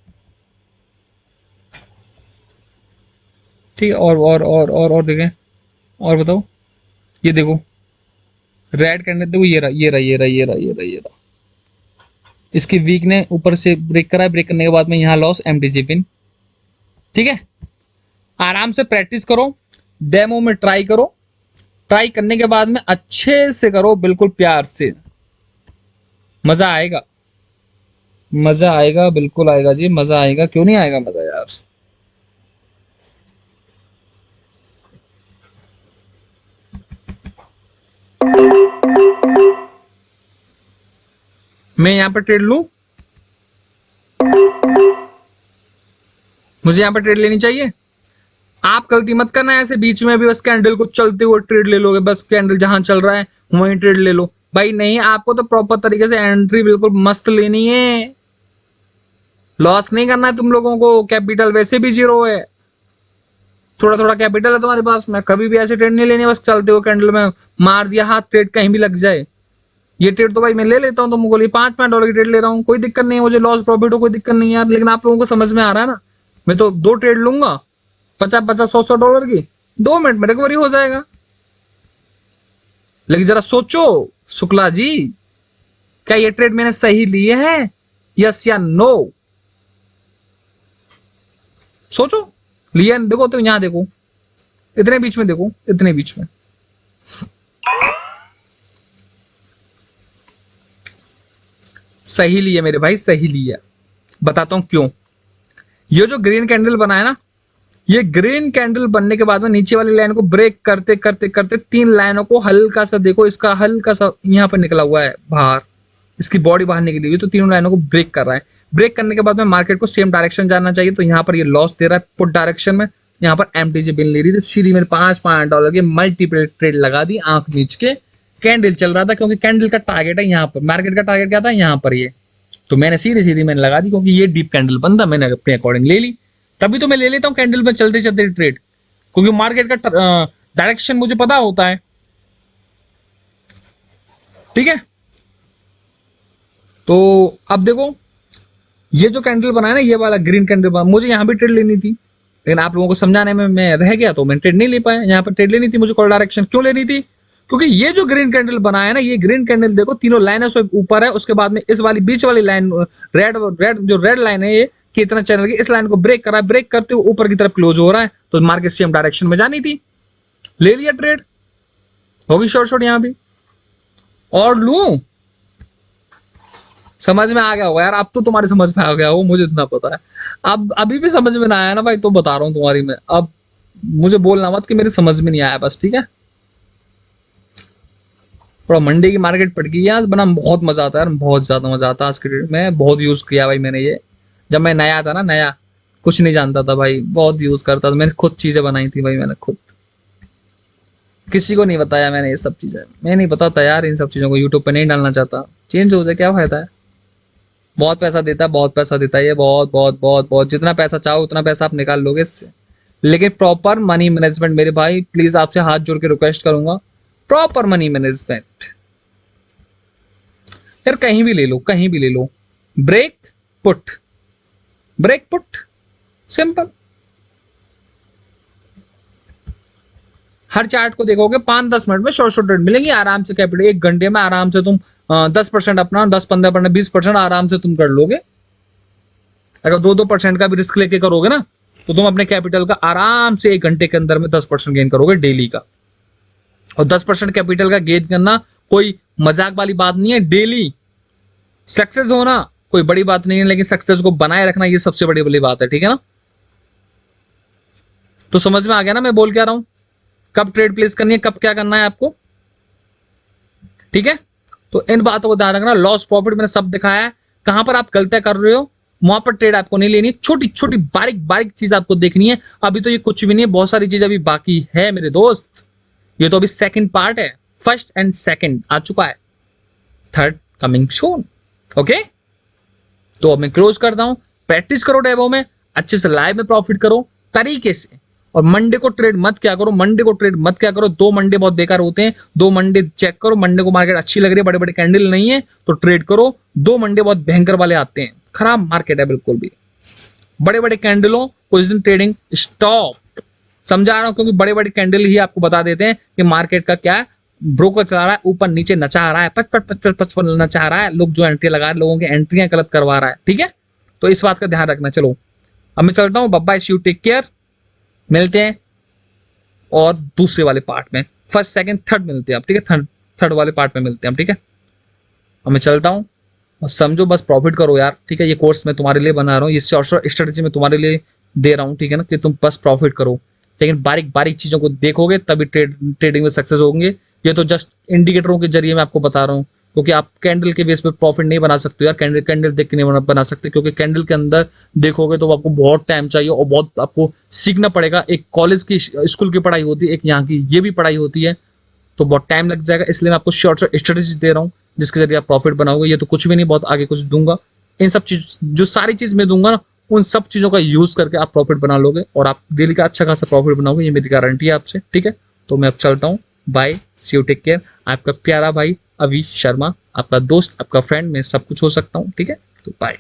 ठीक है। और देखें, और बताओ, ये देखो रेड कैंडल देखो, ये रहा ये रहा ये रहा ये रहा ये रहा ये रहा, इसकी वीक ने ऊपर से ब्रेक करा, ब्रेक करने के बाद में यहाँ लॉस, एमटीजी पिन, ठीक है। आराम से प्रैक्टिस करो, डेमो में ट्राई करो, ट्राई करने के बाद में अच्छे से करो, बिल्कुल प्यार से, मजा आएगा, मजा आएगा, बिल्कुल आएगा जी, मजा आएगा, क्यों नहीं आएगा मजा यार। मैं यहां पर ट्रेड लूं, मुझे यहां पर ट्रेड लेनी चाहिए, आप गलती मत करना ऐसे बीच में भी बस कैंडल को चलते हुए ट्रेड ले लोगे, बस कैंडल जहां चल रहा है वहीं ट्रेड ले लो भाई, नहीं, आपको तो प्रॉपर तरीके से एंट्री बिल्कुल मस्त लेनी है, लॉस नहीं करना है तुम लोगों को, कैपिटल वैसे भी जीरो है, थोड़ा थोड़ा कैपिटल है तुम्हारे पास में, कभी भी ऐसे ट्रेड नहीं लेनी, बस चलते हुए कैंडल में मार दिया हाथ, ट्रेड कहीं भी लग जाए, ये ट्रेड तो भाई मैं ले लेता हूँ, तो मुझे $5 की ट्रेड ले रहा हूँ, कोई दिक्कत नहीं है मुझे, लॉस प्रॉफिट हो कोई दिक्कत नहीं है यार, लेकिन आप लोगों को समझ में आ रहा है ना, मैं तो 2 ट्रेड लूंगा $50, $100 की, 2 मिनट में रिकवरी हो जाएगा। लेकिन जरा सोचो शुक्ला जी, क्या ये ट्रेड मैंने सही लिए है, यस या नो, सोचो, लिया देखो, तो यहां देखो, इतने बीच में देखो, इतने बीच में, सही लिया मेरे भाई, सही लिया, बताता हूं क्यों। ये जो ग्रीन कैंडल बना है ना, ये ग्रीन कैंडल बनने के बाद में नीचे वाली लाइन को ब्रेक करते करते करते 3 लाइनों को हल्का सा देखो, इसका हल्का सा यहाँ पर निकला हुआ है बाहर, इसकी बॉडी बाहर निकली हुई, तो तीनों लाइनों को ब्रेक कर रहा है, ब्रेक करने के बाद में मार्केट को सेम डायरेक्शन जाना चाहिए, तो यहाँ पर ये लॉस दे रहा है पुट डायरेक्शन में, यहाँ पर एमटीजी बिन ले रही थी, सीधी मेरे $5 की मल्टीपल ट्रेड लगा दी, आंख नीच के, कैंडल चल रहा था, क्योंकि कैंडल का टारगेट है यहाँ पर, मार्केट का टारगेट क्या था यहाँ पर, ये तो मैंने सीधी सीधी मैंने लगा दी, क्योंकि ये डीप कैंडल बनता, मैंने अपने अकॉर्डिंग ले ली, तभी तो मैं ले लेता हूँ कैंडल में चलते चलते ट्रेड, क्योंकि मार्केट का डायरेक्शन मुझे पता होता है, ठीक है। तो अब देखो ये जो कैंडल बना है ना, ये वाला ग्रीन कैंडल बना, मुझे यहाँ भी ट्रेड लेनी थी, लेकिन आप लोगों को समझाने में मैं रह गया, तो मैं ट्रेड नहीं ले पाया, यहाँ पर ट्रेड लेनी थी मुझे, कॉल डायरेक्शन क्यों लेनी थी, क्योंकि ये जो ग्रीन कैंडल बना है ना, ये ग्रीन कैंडल देखो तीनों लाइनों से ऊपर है, उसके बाद में इस वाली बीच वाली लाइन रेड लाइन है, ये कितना चैनल की, इस लाइन को ब्रेक करा, ब्रेक करते हुए ऊपर की तरफ क्लोज हो रहा है, तो मार्केट सेम डायरेक्शन में जानी थी, ले लिया ट्रेड, होगी शॉर्ट यहाँ भी, और लूं? समझ में आ गया होगा यार, अब तो तुम्हारी समझ में आ गया हो, मुझे इतना पता है। अब अभी भी समझ में ना आया ना भाई, तो बता रहा हूँ तुम्हारी मैं। अब मुझे बोलना मत कि मेरी समझ में नहीं आया, बस ठीक है। थोड़ा मंडी की मार्केट पड़ गई यार, बना बहुत मजा आता है यार, बहुत ज्यादा मजा आता है आज के डेट में। बहुत यूज किया भाई मैंने ये, जब मैं नया था ना, नया कुछ नहीं जानता था भाई, बहुत यूज करता था। मैंने खुद चीजें बनाई थी भाई, मैंने खुद, किसी को नहीं बताया मैंने ये सब चीजें। मैं नहीं बताता यार इन सब चीजों को, यूट्यूब पे नहीं डालना चाहता। चेंज हो जाए क्या फायदा है। बहुत पैसा देता है, बहुत पैसा देता है ये, बहुत बहुत बहुत बहुत, जितना पैसा चाहो उतना पैसा आप निकाल लोगे इससे। लेकिन प्रॉपर मनी मैनेजमेंट मेरे भाई, प्लीज आपसे हाथ जोड़ के रिक्वेस्ट करूंगा, प्रॉपर मनी मैनेजमेंट। यार कहीं भी ले लो, कहीं भी ले लो, break put, break put, simple. हर चार्ट को देखोगे 5-10 मिनट में शॉर्ट शॉर्ट ट्रेड मिलेंगी आराम से। कैपिटल 1 घंटे में आराम से तुम 10% अपना, 10-15%, 20% आराम से तुम कर लोगे। अगर 2-2% का भी रिस्क लेके करोगे ना, तो तुम अपने कैपिटल का आराम से 1 घंटे के अंदर में 10% गेन करोगे डेली का। और 10% कैपिटल का गेन करना कोई मजाक वाली बात नहीं है। डेली सक्सेस होना कोई बड़ी बात नहीं है, लेकिन सक्सेस को बनाए रखना ये सबसे बड़ी बड़ी बात है, ठीक है ना। तो समझ में आ गया ना मैं बोल क्या रहा हूं, कब ट्रेड प्लेस करनी है, कब क्या करना है आपको, ठीक है। तो इन बातों को ध्यान रखना। लॉस प्रॉफिट मैंने सब दिखाया है, कहां पर आप गलतियां कर रहे हो वहां पर ट्रेड आपको नहीं लेनी, छोटी छोटी बारीक बारीक चीज आपको देखनी है। अभी तो ये कुछ भी नहीं है, बहुत सारी चीज अभी बाकी है मेरे दोस्त। ये तो अभी सेकंड पार्ट है, फर्स्ट एंड सेकंड आ चुका है, थर्ड कमिंग सून। ओके, तो अब मैं क्लोज करता हूं। प्रैक्टिस करो डेमो में, अच्छे से लाइव में प्रॉफिट करो तरीके से। और मंडे को ट्रेड मत क्या करो, मंडे को ट्रेड मत क्या करो, 2 मंडे बहुत बेकार होते हैं। 2 मंडे चेक करो, मंडे को मार्केट अच्छी लग रही है, बड़े बड़े कैंडल नहीं है तो ट्रेड करो। 2 मंडे बहुत भयंकर वाले आते हैं, खराब मार्केट है बिल्कुल भी। बड़े बड़े कैंडलों कुछ दिन ट्रेडिंग स्टॉप, समझा रहा हूं, क्योंकि बड़े बड़े कैंडल ही आपको बता देते हैं कि मार्केट का क्या ब्रोकर चला रहा है, ऊपर नीचे नचा रहा है, 55 नचा रहा है। लोग जो एंट्री लगा रहे हैं, लोगों की एंट्रियां गलत करवा रहा है, ठीक है। तो इस बात का ध्यान रखना। चलो अब मैं चलता हूँ, bye, see you, take care. मिलते हैं और दूसरे वाले पार्ट में, फर्स्ट सेकंड थर्ड मिलते हैं आप, ठीक है। थर्ड वाले पार्ट में मिलते हैं हम, ठीक है। अब मैं चलता हूँ, और समझो बस प्रॉफिट करो यार, ठीक है। ये कोर्स मैं तुम्हारे लिए बना रहा हूँ, ये शॉर्ट स्ट्रेटेजी मैं तुम्हारे लिए दे रहा हूँ, ठीक है ना, कि तुम बस प्रॉफिट करो। लेकिन बारीक बारीक चीजों को देखोगे तभी ट्रेडिंग में सक्सेस होंगे। ये तो जस्ट इंडिकेटरों के जरिए मैं आपको बता रहा हूँ, क्योंकि आप कैंडल के बेस पे प्रॉफिट नहीं बना सकते यार, कैंडल देख के नहीं बना सकते, क्योंकि कैंडल के अंदर देखोगे तो आपको बहुत टाइम चाहिए और बहुत आपको सीखना पड़ेगा। एक कॉलेज की स्कूल की पढ़ाई होती है, एक यहाँ की ये भी पढ़ाई होती है, तो बहुत टाइम लग जाएगा। इसलिए मैं आपको शॉर्ट स्ट्रेटेजी दे रहा हूँ, जिसके जरिए आप प्रॉफिट बनाओगे। ये तो कुछ भी नहीं, बहुत आगे कुछ दूंगा। इन सब चीज, जो सारी चीज मैं दूंगा ना, उन सब चीजों का यूज करके आप प्रॉफिट बना लोगे और आप डेली का अच्छा खासा प्रॉफिट बनाओगे, ये मेरी गारंटी है आपसे, ठीक है। तो मैं अब चलता हूँ, bye, see you, take care. आपका प्यारा भाई अभी शर्मा, आपका दोस्त, आपका फ्रेंड, मैं सब कुछ हो सकता हूँ, ठीक है। तो बाय।